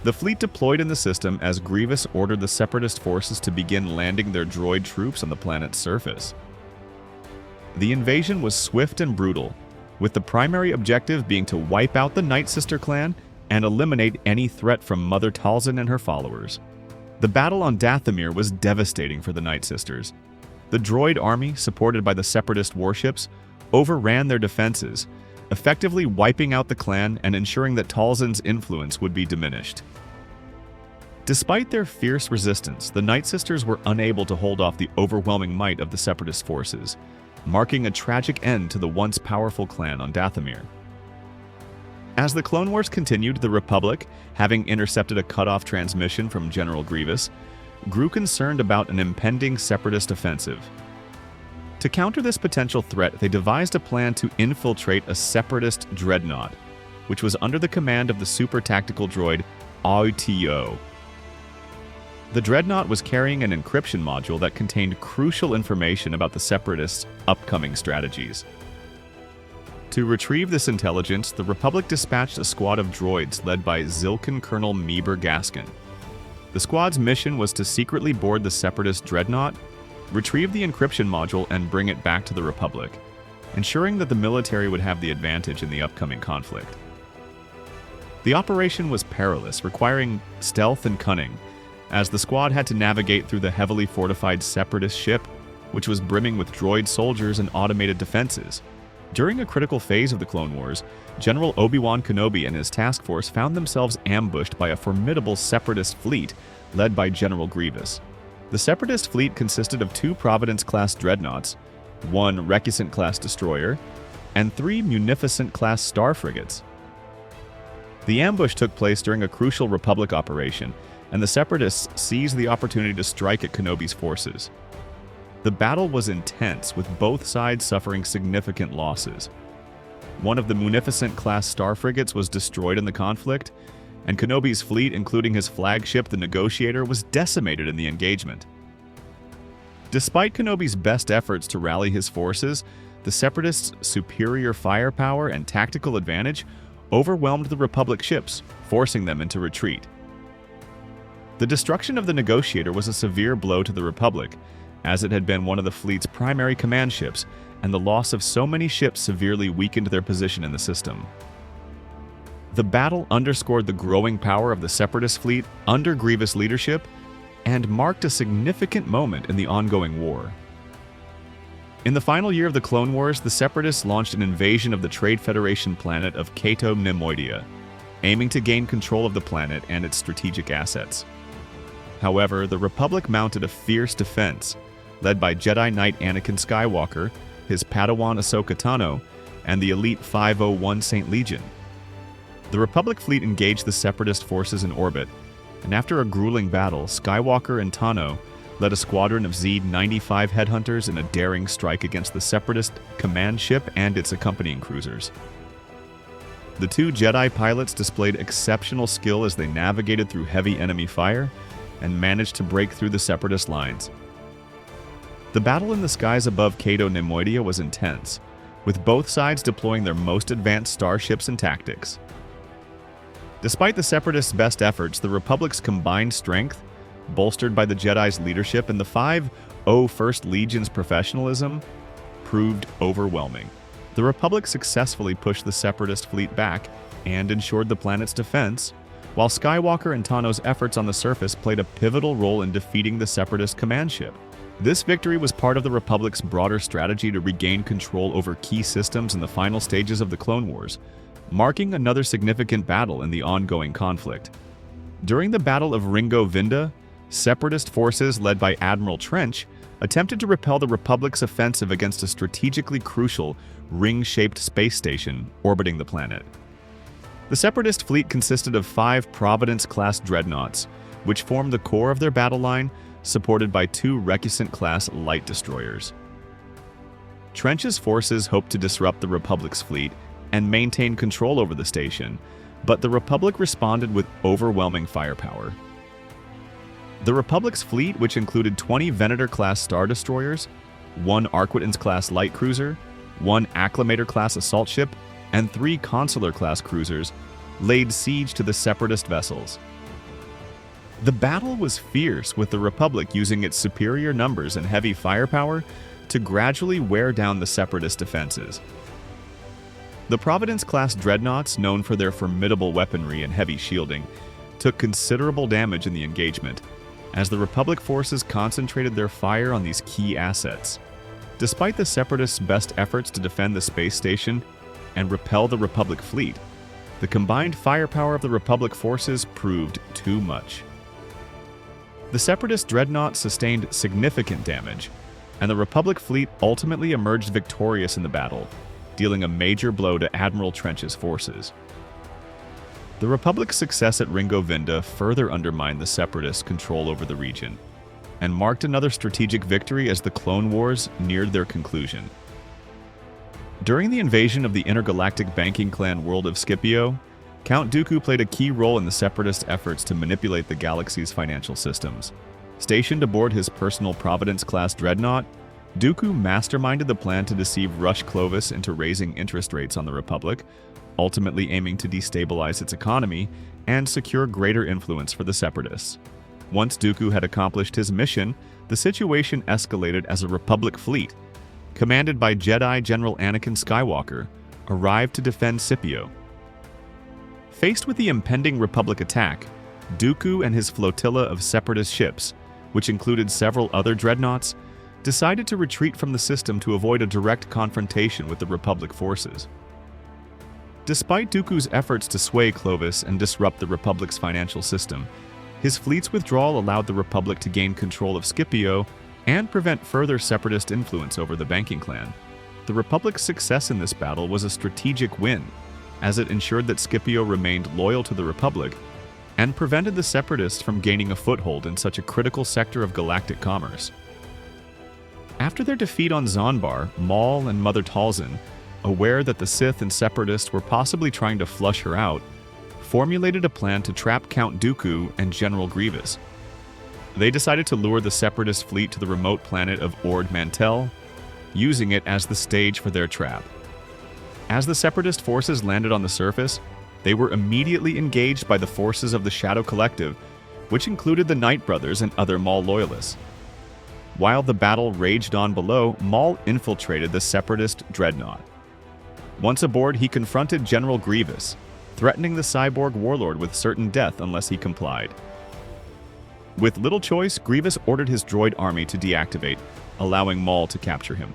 The fleet deployed in the system as Grievous ordered the Separatist forces to begin landing their droid troops on the planet's surface. The invasion was swift and brutal, with the primary objective being to wipe out the Night Sister clan and eliminate any threat from Mother Talzin and her followers. The battle on Dathomir was devastating for the Night Sisters. The droid army, supported by the Separatist warships, overran their defenses, effectively wiping out the clan and ensuring that Talzin's influence would be diminished. Despite their fierce resistance, the Night Sisters were unable to hold off the overwhelming might of the Separatist forces, marking a tragic end to the once powerful clan on Dathomir. As the Clone Wars continued, the Republic, having intercepted a cutoff transmission from General Grievous, grew concerned about an impending Separatist offensive. To counter this potential threat, they devised a plan to infiltrate a Separatist dreadnought, which was under the command of the super tactical droid AUTO. The dreadnought was carrying an encryption module that contained crucial information about the Separatists' upcoming strategies. To retrieve this intelligence, the Republic dispatched a squad of droids led by Zilkin Colonel Meeber Gaskin. The squad's mission was to secretly board the Separatist dreadnought, retrieve the encryption module, and bring it back to the Republic. ensuring that the military would have the advantage in the upcoming conflict. The operation was perilous, requiring stealth and cunning, as the squad had to navigate through the heavily fortified Separatist ship, which was brimming with droid soldiers and automated defenses. During a critical phase of the Clone Wars, General Obi-Wan Kenobi and his task force found themselves ambushed by a formidable Separatist fleet led by General Grievous. The Separatist fleet consisted of 2 Providence-class Dreadnoughts, 1 Recusant-class destroyer, and 3 Munificent-class star frigates. The ambush took place during a crucial Republic operation, and the Separatists seized the opportunity to strike at Kenobi's forces. The battle was intense, with both sides suffering significant losses. One of the Munificent-class star frigates was destroyed in the conflict, and Kenobi's fleet, including his flagship, the Negotiator, was decimated in the engagement. Despite Kenobi's best efforts to rally his forces, the Separatists' superior firepower and tactical advantage overwhelmed the Republic ships, forcing them into retreat. The destruction of the Negotiator was a severe blow to the Republic, as it had been one of the fleet's primary command ships, and the loss of so many ships severely weakened their position in the system. The battle underscored the growing power of the Separatist fleet under Grievous' leadership and marked a significant moment in the ongoing war. In the final year of the Clone Wars, the Separatists launched an invasion of the Trade Federation planet of Cato Nemoidia, aiming to gain control of the planet and its strategic assets. However, the Republic mounted a fierce defense, led by Jedi Knight Anakin Skywalker, his Padawan Ahsoka Tano, and the elite 501 Saint Legion. The Republic fleet engaged the Separatist forces in orbit, and after a grueling battle, Skywalker and Tano led a squadron of Z-95 headhunters in a daring strike against the Separatist command ship and its accompanying cruisers. The 2 Jedi pilots displayed exceptional skill as they navigated through heavy enemy fire and managed to break through the Separatist lines. The battle in the skies above Cato Nemoidia was intense, with both sides deploying their most advanced starships and tactics. Despite the Separatists' best efforts, the Republic's combined strength, bolstered by the Jedi's leadership and the 501st Legion's professionalism, proved overwhelming. The Republic successfully pushed the Separatist fleet back and ensured the planet's defense, while Skywalker and Tano's efforts on the surface played a pivotal role in defeating the Separatist command ship. This victory was part of the Republic's broader strategy to regain control over key systems in the final stages of the Clone Wars, marking another significant battle in the ongoing conflict. During the Battle of Ringo Vinda, Separatist forces led by Admiral Trench attempted to repel the Republic's offensive against a strategically crucial, ring-shaped space station orbiting the planet. The Separatist fleet consisted of 5 Providence-class Dreadnoughts, which formed the core of their battle line, supported by 2 Recusant-class light destroyers. Trench's forces hoped to disrupt the Republic's fleet and maintain control over the station, but the Republic responded with overwhelming firepower. The Republic's fleet, which included 20 Venator-class star destroyers, 1 Arquitans-class light cruiser, 1 Acclamator-class assault ship, and 3 Consular-class cruisers, laid siege to the Separatist vessels. The battle was fierce, with the Republic using its superior numbers and heavy firepower to gradually wear down the Separatist defenses. The Providence-class Dreadnoughts, known for their formidable weaponry and heavy shielding, took considerable damage in the engagement, as the Republic forces concentrated their fire on these key assets. Despite the Separatists' best efforts to defend the space station and repel the Republic fleet, the combined firepower of the Republic forces proved too much. The Separatist Dreadnought sustained significant damage, and the Republic fleet ultimately emerged victorious in the battle, dealing a major blow to Admiral Trench's forces. The Republic's success at Ringo Vinda further undermined the Separatists' control over the region, and marked another strategic victory as the Clone Wars neared their conclusion. During the invasion of the intergalactic banking clan world of Scipio, Count Dooku played a key role in the Separatist efforts to manipulate the galaxy's financial systems. Stationed aboard his personal Providence-class Dreadnought, Dooku masterminded the plan to deceive Rush Clovis into raising interest rates on the Republic, ultimately aiming to destabilize its economy and secure greater influence for the Separatists. Once Dooku had accomplished his mission, the situation escalated as a Republic fleet, commanded by Jedi General Anakin Skywalker, arrived to defend Scipio. Faced with the impending Republic attack, Dooku and his flotilla of Separatist ships, which included several other dreadnoughts, decided to retreat from the system to avoid a direct confrontation with the Republic forces. Despite Dooku's efforts to sway Clovis and disrupt the Republic's financial system, his fleet's withdrawal allowed the Republic to gain control of Scipio and prevent further Separatist influence over the banking clan. The Republic's success in this battle was a strategic win, as it ensured that Scipio remained loyal to the Republic and prevented the Separatists from gaining a foothold in such a critical sector of galactic commerce. After their defeat on Zonbar, Maul and Mother Talzin, aware that the Sith and Separatists were possibly trying to flush her out, formulated a plan to trap Count Dooku and General Grievous. They decided to lure the Separatist fleet to the remote planet of Ord Mantell, using it as the stage for their trap. As the Separatist forces landed on the surface, they were immediately engaged by the forces of the Shadow Collective, which included the Knight Brothers and other Maul loyalists. While the battle raged on below, Maul infiltrated the Separatist Dreadnought. Once aboard, he confronted General Grievous, threatening the cyborg warlord with certain death unless he complied. With little choice, Grievous ordered his droid army to deactivate, allowing Maul to capture him.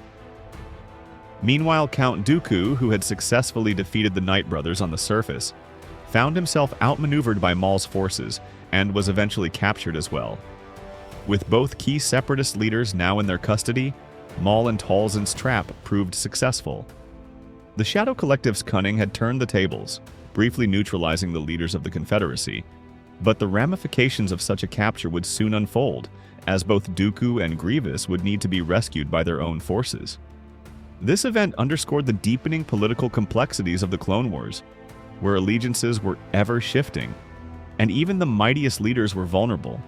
Meanwhile, Count Dooku, who had successfully defeated the Knight Brothers on the surface, found himself outmaneuvered by Maul's forces and was eventually captured as well. With both key Separatist leaders now in their custody, Maul and Talzin's trap proved successful. The Shadow Collective's cunning had turned the tables, briefly neutralizing the leaders of the Confederacy, but the ramifications of such a capture would soon unfold, as both Dooku and Grievous would need to be rescued by their own forces. This event underscored the deepening political complexities of the Clone Wars, where allegiances were ever shifting, and even the mightiest leaders were vulnerable.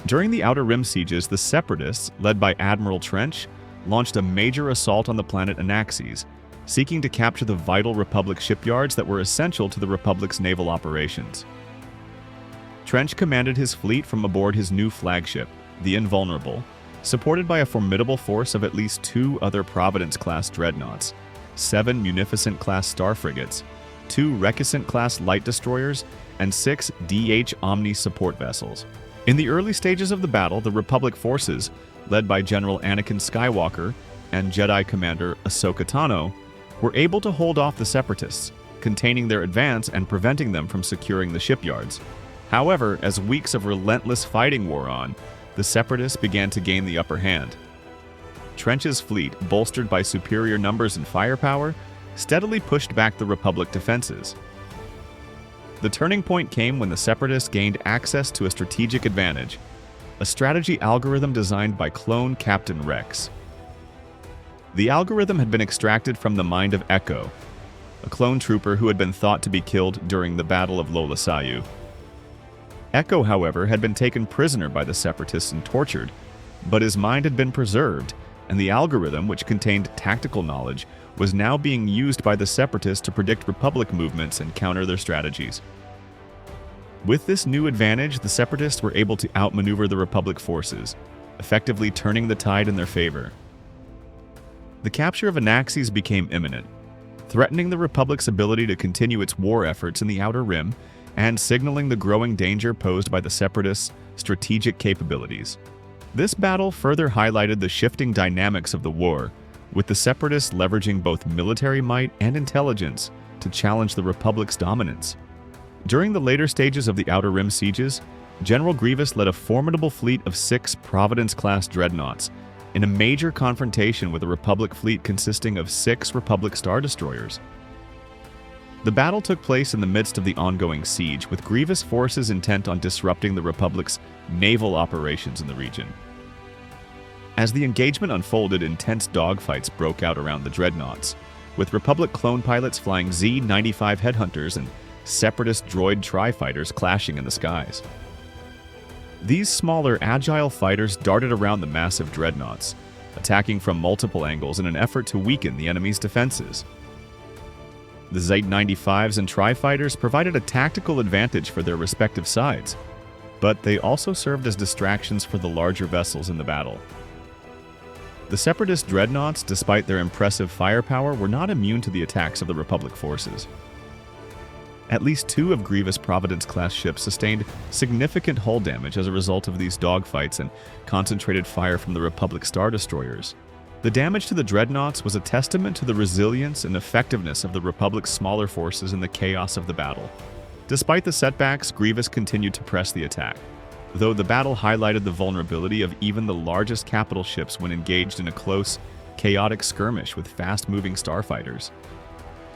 During the Outer Rim sieges, the Separatists, led by Admiral Trench, launched a major assault on the planet Anaxes, seeking to capture the vital Republic shipyards that were essential to the Republic's naval operations. Trench commanded his fleet from aboard his new flagship, the Invulnerable, supported by a formidable force of at least 2 other Providence-class Dreadnoughts, 7 Munificent-class star frigates, 2 Reticent-class light destroyers, and 6 DH Omni support vessels. In the early stages of the battle, the Republic forces, led by General Anakin Skywalker and Jedi Commander Ahsoka Tano, were able to hold off the Separatists, containing their advance and preventing them from securing the shipyards. However, as weeks of relentless fighting wore on, the Separatists began to gain the upper hand. Trench's fleet, bolstered by superior numbers and firepower, steadily pushed back the Republic defenses. The turning point came when the Separatists gained access to a strategic advantage, a strategy algorithm designed by clone Captain Rex. The algorithm had been extracted from the mind of Echo, a clone trooper who had been thought to be killed during the Battle of Lola Sayu. Echo, however, had been taken prisoner by the Separatists and tortured, but his mind had been preserved, and the algorithm, which contained tactical knowledge, was now being used by the Separatists to predict Republic movements and counter their strategies. With this new advantage, the Separatists were able to outmaneuver the Republic forces, effectively turning the tide in their favor. The capture of Anaxes became imminent, threatening the Republic's ability to continue its war efforts in the Outer Rim and signaling the growing danger posed by the Separatists' strategic capabilities. This battle further highlighted the shifting dynamics of the war, with the Separatists leveraging both military might and intelligence to challenge the Republic's dominance. During the later stages of the Outer Rim sieges, General Grievous led a formidable fleet of 6 Providence-class Dreadnoughts in a major confrontation with a Republic fleet consisting of 6 Republic Star Destroyers. The battle took place in the midst of the ongoing siege, with Grievous forces intent on disrupting the Republic's naval operations in the region. As the engagement unfolded, intense dogfights broke out around the Dreadnoughts, with Republic clone pilots flying Z-95 headhunters and Separatist droid tri-fighters clashing in the skies. These smaller, agile fighters darted around the massive Dreadnoughts, attacking from multiple angles in an effort to weaken the enemy's defenses. The Z-95s and tri-fighters provided a tactical advantage for their respective sides, but they also served as distractions for the larger vessels in the battle. The Separatist dreadnoughts, despite their impressive firepower, were not immune to the attacks of the Republic forces. At least 2 of Grievous Providence-class ships sustained significant hull damage as a result of these dogfights and concentrated fire from the Republic Star Destroyers. The damage to the dreadnoughts was a testament to the resilience and effectiveness of the Republic's smaller forces in the chaos of the battle. Despite the setbacks, Grievous continued to press the attack, though the battle highlighted the vulnerability of even the largest capital ships when engaged in a close, chaotic skirmish with fast-moving starfighters.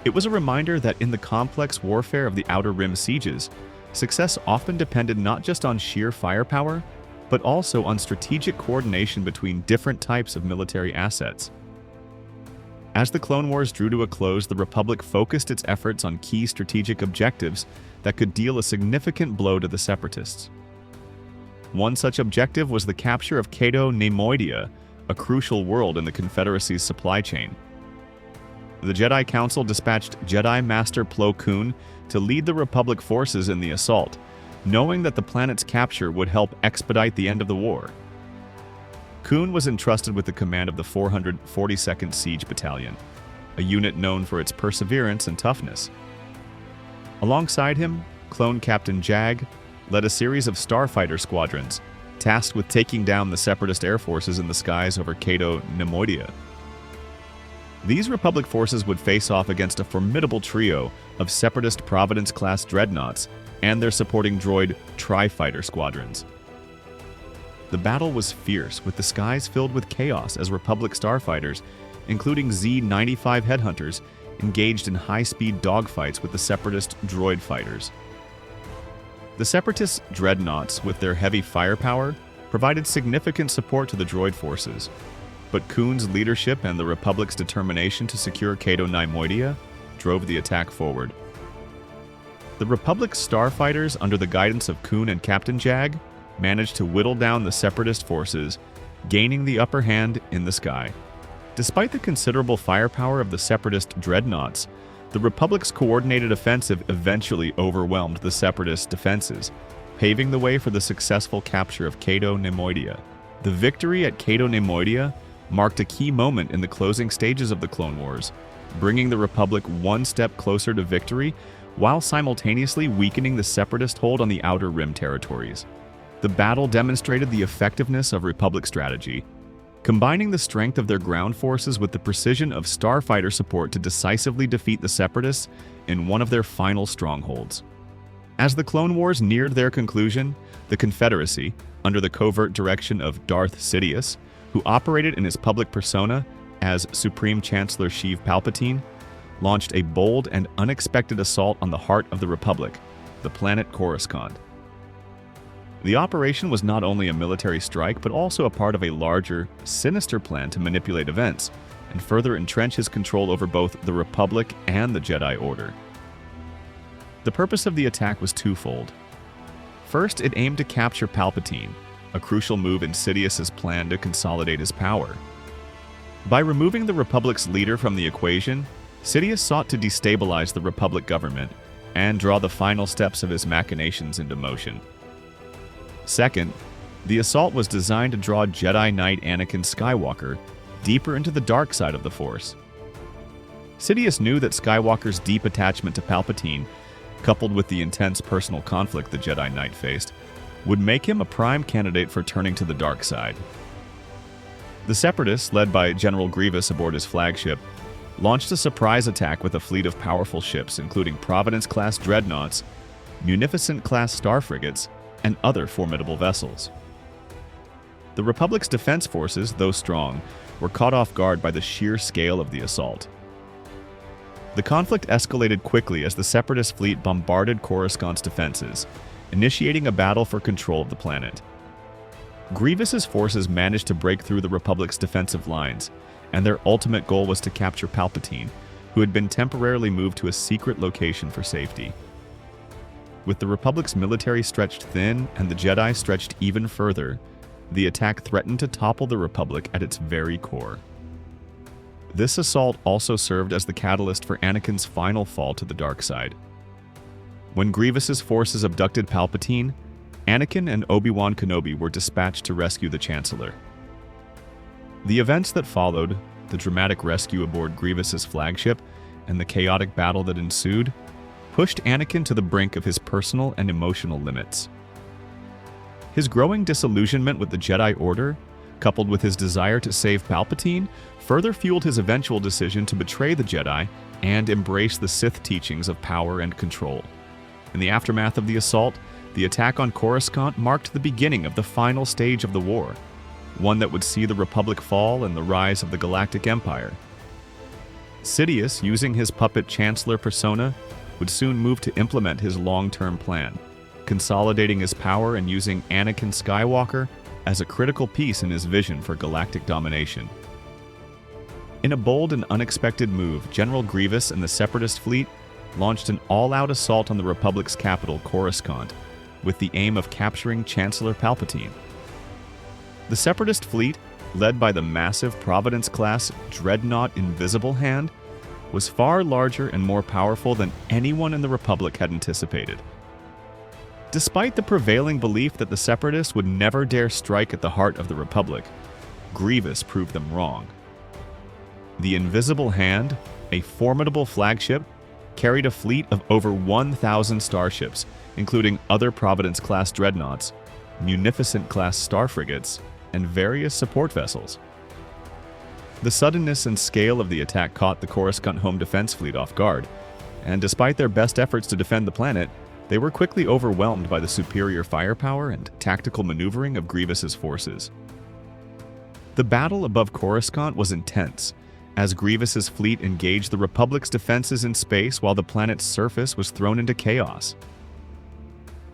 It was a reminder that in the complex warfare of the Outer Rim sieges, success often depended not just on sheer firepower, but also on strategic coordination between different types of military assets. As the Clone Wars drew to a close, the Republic focused its efforts on key strategic objectives that could deal a significant blow to the Separatists. One such objective was the capture of Cato Neimoidia, a crucial world in the Confederacy's supply chain. The Jedi Council dispatched Jedi Master Plo Koon to lead the Republic forces in the assault, knowing that the planet's capture would help expedite the end of the war. Koon was entrusted with the command of the 442nd Siege Battalion, a unit known for its perseverance and toughness. Alongside him, Clone Captain Jag led a series of starfighter squadrons, tasked with taking down the Separatist air forces in the skies over Cato Neimoidia. These Republic forces would face off against a formidable trio of Separatist Providence-class Dreadnoughts and their supporting droid Tri-Fighter squadrons. The battle was fierce, with the skies filled with chaos as Republic starfighters, including Z-95 headhunters, engaged in high-speed dogfights with the Separatist droid fighters. The Separatist dreadnoughts, with their heavy firepower, provided significant support to the droid forces, but Koon's leadership and the Republic's determination to secure Cato Neimoidia drove the attack forward. The Republic's starfighters, under the guidance of Koon and Captain Jag, managed to whittle down the Separatist forces, gaining the upper hand in the sky. Despite the considerable firepower of the Separatist dreadnoughts, the Republic's coordinated offensive eventually overwhelmed the Separatist defenses, paving the way for the successful capture of Cato Neimoidia. The victory at Cato Neimoidia marked a key moment in the closing stages of the Clone Wars, bringing the Republic one step closer to victory while simultaneously weakening the Separatist hold on the Outer Rim territories. The battle demonstrated the effectiveness of Republic strategy, combining the strength of their ground forces with the precision of starfighter support to decisively defeat the Separatists in one of their final strongholds. As the Clone Wars neared their conclusion, the Confederacy, under the covert direction of Darth Sidious, who operated in his public persona as Supreme Chancellor Sheev Palpatine, launched a bold and unexpected assault on the heart of the Republic, the planet Coruscant. The operation was not only a military strike, but also a part of a larger, sinister plan to manipulate events and further entrench his control over both the Republic and the Jedi Order. The purpose of the attack was twofold. First, it aimed to capture Palpatine, a crucial move in Sidious's plan to consolidate his power. By removing the Republic's leader from the equation, Sidious sought to destabilize the Republic government and draw the final steps of his machinations into motion. Second, the assault was designed to draw Jedi Knight Anakin Skywalker deeper into the dark side of the Force. Sidious knew that Skywalker's deep attachment to Palpatine, coupled with the intense personal conflict the Jedi Knight faced, would make him a prime candidate for turning to the dark side. The Separatists, led by General Grievous aboard his flagship, launched a surprise attack with a fleet of powerful ships, including Providence-class Dreadnoughts, Munificent-class star frigates, and other formidable vessels. The Republic's defense forces, though strong, were caught off guard by the sheer scale of the assault. The conflict escalated quickly as the Separatist fleet bombarded Coruscant's defenses, initiating a battle for control of the planet. Grievous's forces managed to break through the Republic's defensive lines, and their ultimate goal was to capture Palpatine, who had been temporarily moved to a secret location for safety. With the Republic's military stretched thin and the Jedi stretched even further, the attack threatened to topple the Republic at its very core. This assault also served as the catalyst for Anakin's final fall to the dark side. When Grievous's forces abducted Palpatine, Anakin and Obi-Wan Kenobi were dispatched to rescue the Chancellor. The events that followed, the dramatic rescue aboard Grievous's flagship, and the chaotic battle that ensued, pushed Anakin to the brink of his personal and emotional limits. His growing disillusionment with the Jedi Order, coupled with his desire to save Palpatine, further fueled his eventual decision to betray the Jedi and embrace the Sith teachings of power and control. In the aftermath of the assault, the attack on Coruscant marked the beginning of the final stage of the war, one that would see the Republic fall and the rise of the Galactic Empire. Sidious, using his puppet Chancellor persona, would soon move to implement his long-term plan, consolidating his power and using Anakin Skywalker as a critical piece in his vision for galactic domination. In a bold and unexpected move, General Grievous and the Separatist fleet launched an all-out assault on the Republic's capital, Coruscant, with the aim of capturing Chancellor Palpatine. The Separatist fleet, led by the massive Providence-class Dreadnought Invisible Hand, was far larger and more powerful than anyone in the Republic had anticipated. Despite the prevailing belief that the Separatists would never dare strike at the heart of the Republic, Grievous proved them wrong. The Invisible Hand, a formidable flagship, carried a fleet of over 1,000 starships, including other Providence-class Dreadnoughts, Munificent-class star frigates, and various support vessels. The suddenness and scale of the attack caught the Coruscant Home Defense Fleet off guard, and despite their best efforts to defend the planet, they were quickly overwhelmed by the superior firepower and tactical maneuvering of Grievous's forces. The battle above Coruscant was intense, as Grievous's fleet engaged the Republic's defenses in space while the planet's surface was thrown into chaos.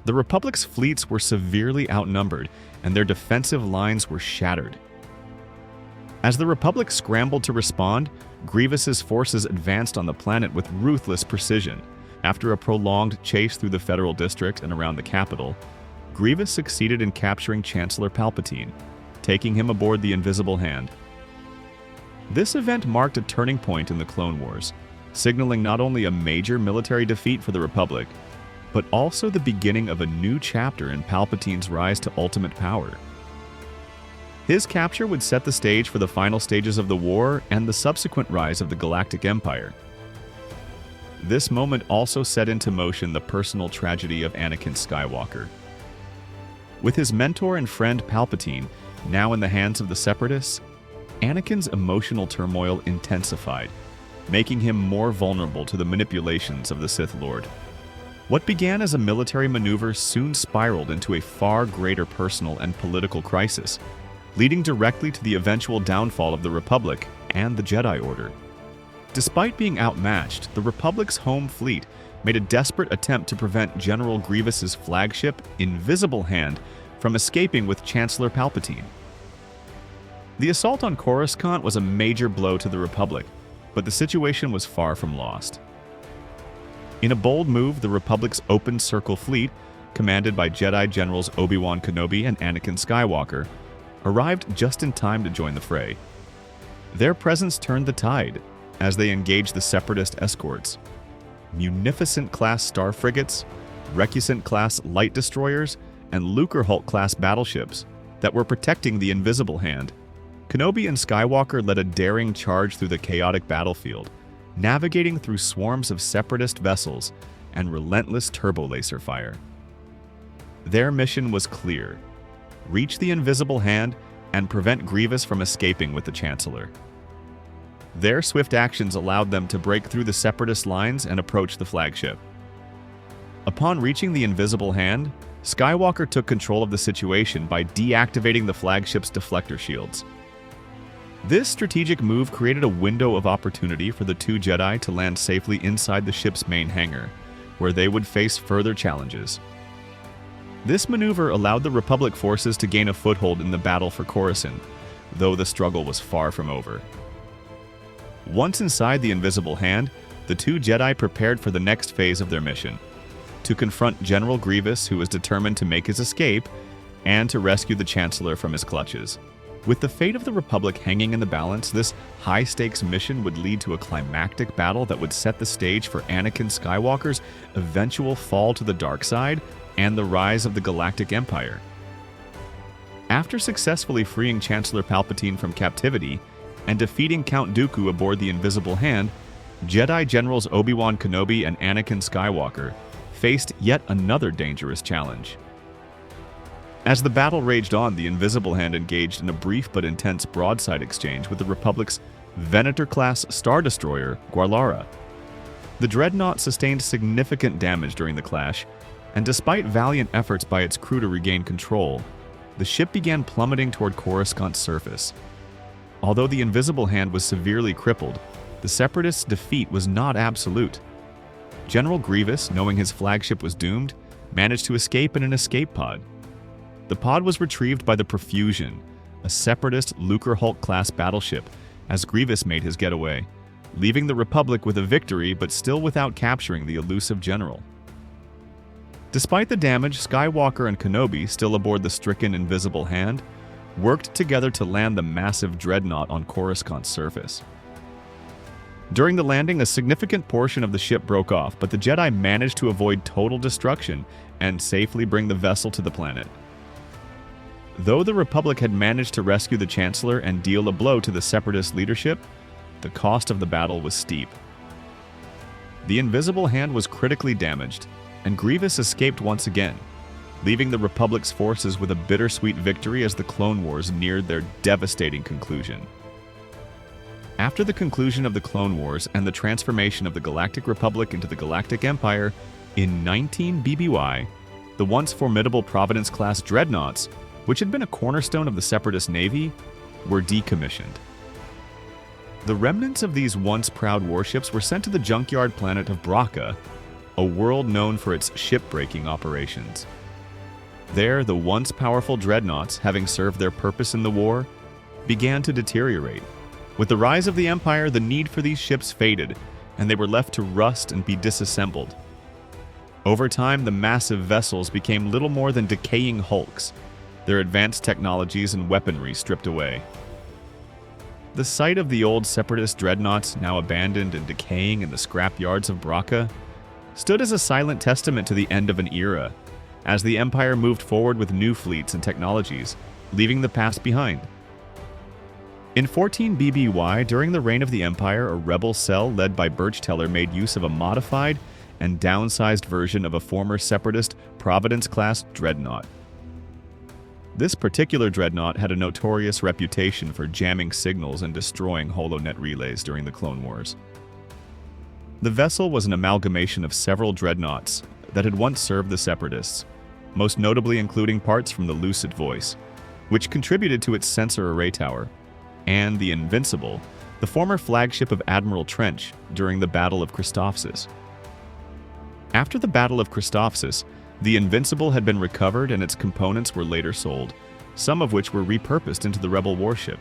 The Republic's fleets were severely outnumbered, and their defensive lines were shattered. As the Republic scrambled to respond, Grievous's forces advanced on the planet with ruthless precision. After a prolonged chase through the Federal District and around the capital, Grievous succeeded in capturing Chancellor Palpatine, taking him aboard the Invisible Hand. This event marked a turning point in the Clone Wars, signaling not only a major military defeat for the Republic, but also the beginning of a new chapter in Palpatine's rise to ultimate power. His capture would set the stage for the final stages of the war and the subsequent rise of the Galactic Empire. This moment also set into motion the personal tragedy of Anakin Skywalker. With his mentor and friend Palpatine now in the hands of the Separatists, Anakin's emotional turmoil intensified, making him more vulnerable to the manipulations of the Sith Lord. What began as a military maneuver soon spiraled into a far greater personal and political crisis, leading directly to the eventual downfall of the Republic and the Jedi Order. Despite being outmatched, the Republic's home fleet made a desperate attempt to prevent General Grievous's flagship, Invisible Hand, from escaping with Chancellor Palpatine. The assault on Coruscant was a major blow to the Republic, but the situation was far from lost. In a bold move, the Republic's Open Circle fleet, commanded by Jedi Generals Obi-Wan Kenobi and Anakin Skywalker, arrived just in time to join the fray. Their presence turned the tide as they engaged the Separatist escorts, Munificent-class star frigates, Recusant-class light destroyers, and Lucrehulk-class battleships that were protecting the Invisible Hand. Kenobi and Skywalker led a daring charge through the chaotic battlefield, navigating through swarms of Separatist vessels and relentless turbo-laser fire. Their mission was clear: reach the Invisible Hand and prevent Grievous from escaping with the Chancellor. Their swift actions allowed them to break through the Separatist lines and approach the flagship. Upon reaching the Invisible Hand, Skywalker took control of the situation by deactivating the flagship's deflector shields. This strategic move created a window of opportunity for the two Jedi to land safely inside the ship's main hangar, where they would face further challenges. This maneuver allowed the Republic forces to gain a foothold in the battle for Coruscant, though the struggle was far from over. Once inside the Invisible Hand, the two Jedi prepared for the next phase of their mission: to confront General Grievous, who was determined to make his escape, and to rescue the Chancellor from his clutches. With the fate of the Republic hanging in the balance, this high-stakes mission would lead to a climactic battle that would set the stage for Anakin Skywalker's eventual fall to the dark side and the rise of the Galactic Empire. After successfully freeing Chancellor Palpatine from captivity and defeating Count Dooku aboard the Invisible Hand, Jedi Generals Obi-Wan Kenobi and Anakin Skywalker faced yet another dangerous challenge. As the battle raged on, the Invisible Hand engaged in a brief but intense broadside exchange with the Republic's Venator-class Star Destroyer, Guarlara. The Dreadnought sustained significant damage during the clash, and despite valiant efforts by its crew to regain control, the ship began plummeting toward Coruscant's surface. Although the Invisible Hand was severely crippled, the Separatists' defeat was not absolute. General Grievous, knowing his flagship was doomed, managed to escape in an escape pod. The pod was retrieved by the Profusion, a Separatist Lucrehulk-class battleship, as Grievous made his getaway, leaving the Republic with a victory but still without capturing the elusive general. Despite the damage, Skywalker and Kenobi, still aboard the stricken Invisible Hand, worked together to land the massive Dreadnought on Coruscant's surface. During the landing, a significant portion of the ship broke off, but the Jedi managed to avoid total destruction and safely bring the vessel to the planet. Though the Republic had managed to rescue the Chancellor and deal a blow to the Separatist leadership, the cost of the battle was steep. The Invisible Hand was critically damaged, and Grievous escaped once again, leaving the Republic's forces with a bittersweet victory as the Clone Wars neared their devastating conclusion. After the conclusion of the Clone Wars and the transformation of the Galactic Republic into the Galactic Empire, in 19 BBY, the once formidable Providence-class Dreadnoughts, which had been a cornerstone of the Separatist Navy, were decommissioned. The remnants of these once proud warships were sent to the junkyard planet of Bracca, a world known for its ship-breaking operations. There, the once powerful Dreadnoughts, having served their purpose in the war, began to deteriorate. With the rise of the Empire, the need for these ships faded, and they were left to rust and be disassembled. Over time, the massive vessels became little more than decaying hulks, their advanced technologies and weaponry stripped away. The sight of the old Separatist Dreadnoughts, now abandoned and decaying in the scrap yards of Bracca, stood as a silent testament to the end of an era, as the Empire moved forward with new fleets and technologies, leaving the past behind. In 14 BBY, during the reign of the Empire, a rebel cell led by Birchteller made use of a modified and downsized version of a former Separatist Providence-class Dreadnought. This particular Dreadnought had a notorious reputation for jamming signals and destroying holonet relays during the Clone Wars. The vessel was an amalgamation of several Dreadnoughts that had once served the Separatists, most notably including parts from the Lucid Voice, which contributed to its sensor array tower, and the Invincible, the former flagship of Admiral Trench during the Battle of Christophsis. After the Battle of Christophsis, the Invincible had been recovered and its components were later sold, some of which were repurposed into the Rebel warship.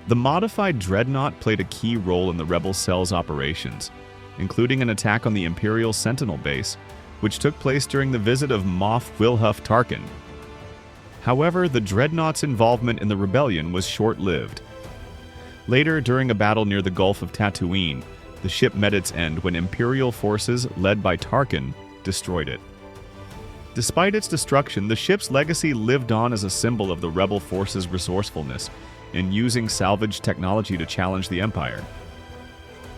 The modified Dreadnought played a key role in the Rebel cell's operations, including an attack on the Imperial Sentinel base, which took place during the visit of Moff Wilhuff Tarkin. However, the Dreadnought's involvement in the rebellion was short-lived. Later, during a battle near the Gulf of Tatooine, the ship met its end when Imperial forces, led by Tarkin, destroyed it. Despite its destruction, the ship's legacy lived on as a symbol of the Rebel forces' resourcefulness in using salvaged technology to challenge the Empire.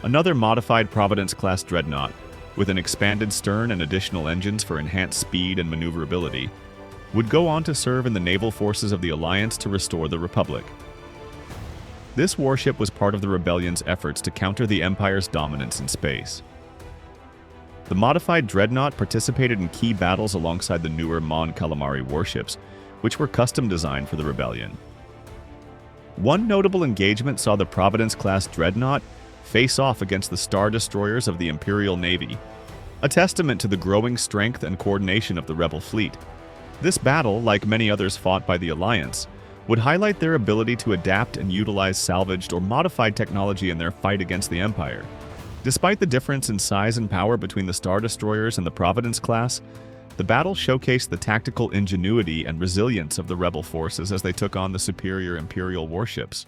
Another modified Providence-class Dreadnought, with an expanded stern and additional engines for enhanced speed and maneuverability, would go on to serve in the naval forces of the Alliance to restore the Republic. This warship was part of the Rebellion's efforts to counter the Empire's dominance in space. The modified Dreadnought participated in key battles alongside the newer Mon Calamari warships, which were custom-designed for the Rebellion. One notable engagement saw the Providence-class Dreadnought face off against the Star Destroyers of the Imperial Navy, a testament to the growing strength and coordination of the Rebel fleet. This battle, like many others fought by the Alliance, would highlight their ability to adapt and utilize salvaged or modified technology in their fight against the Empire. Despite the difference in size and power between the Star Destroyers and the Providence class, the battle showcased the tactical ingenuity and resilience of the Rebel forces as they took on the superior Imperial warships.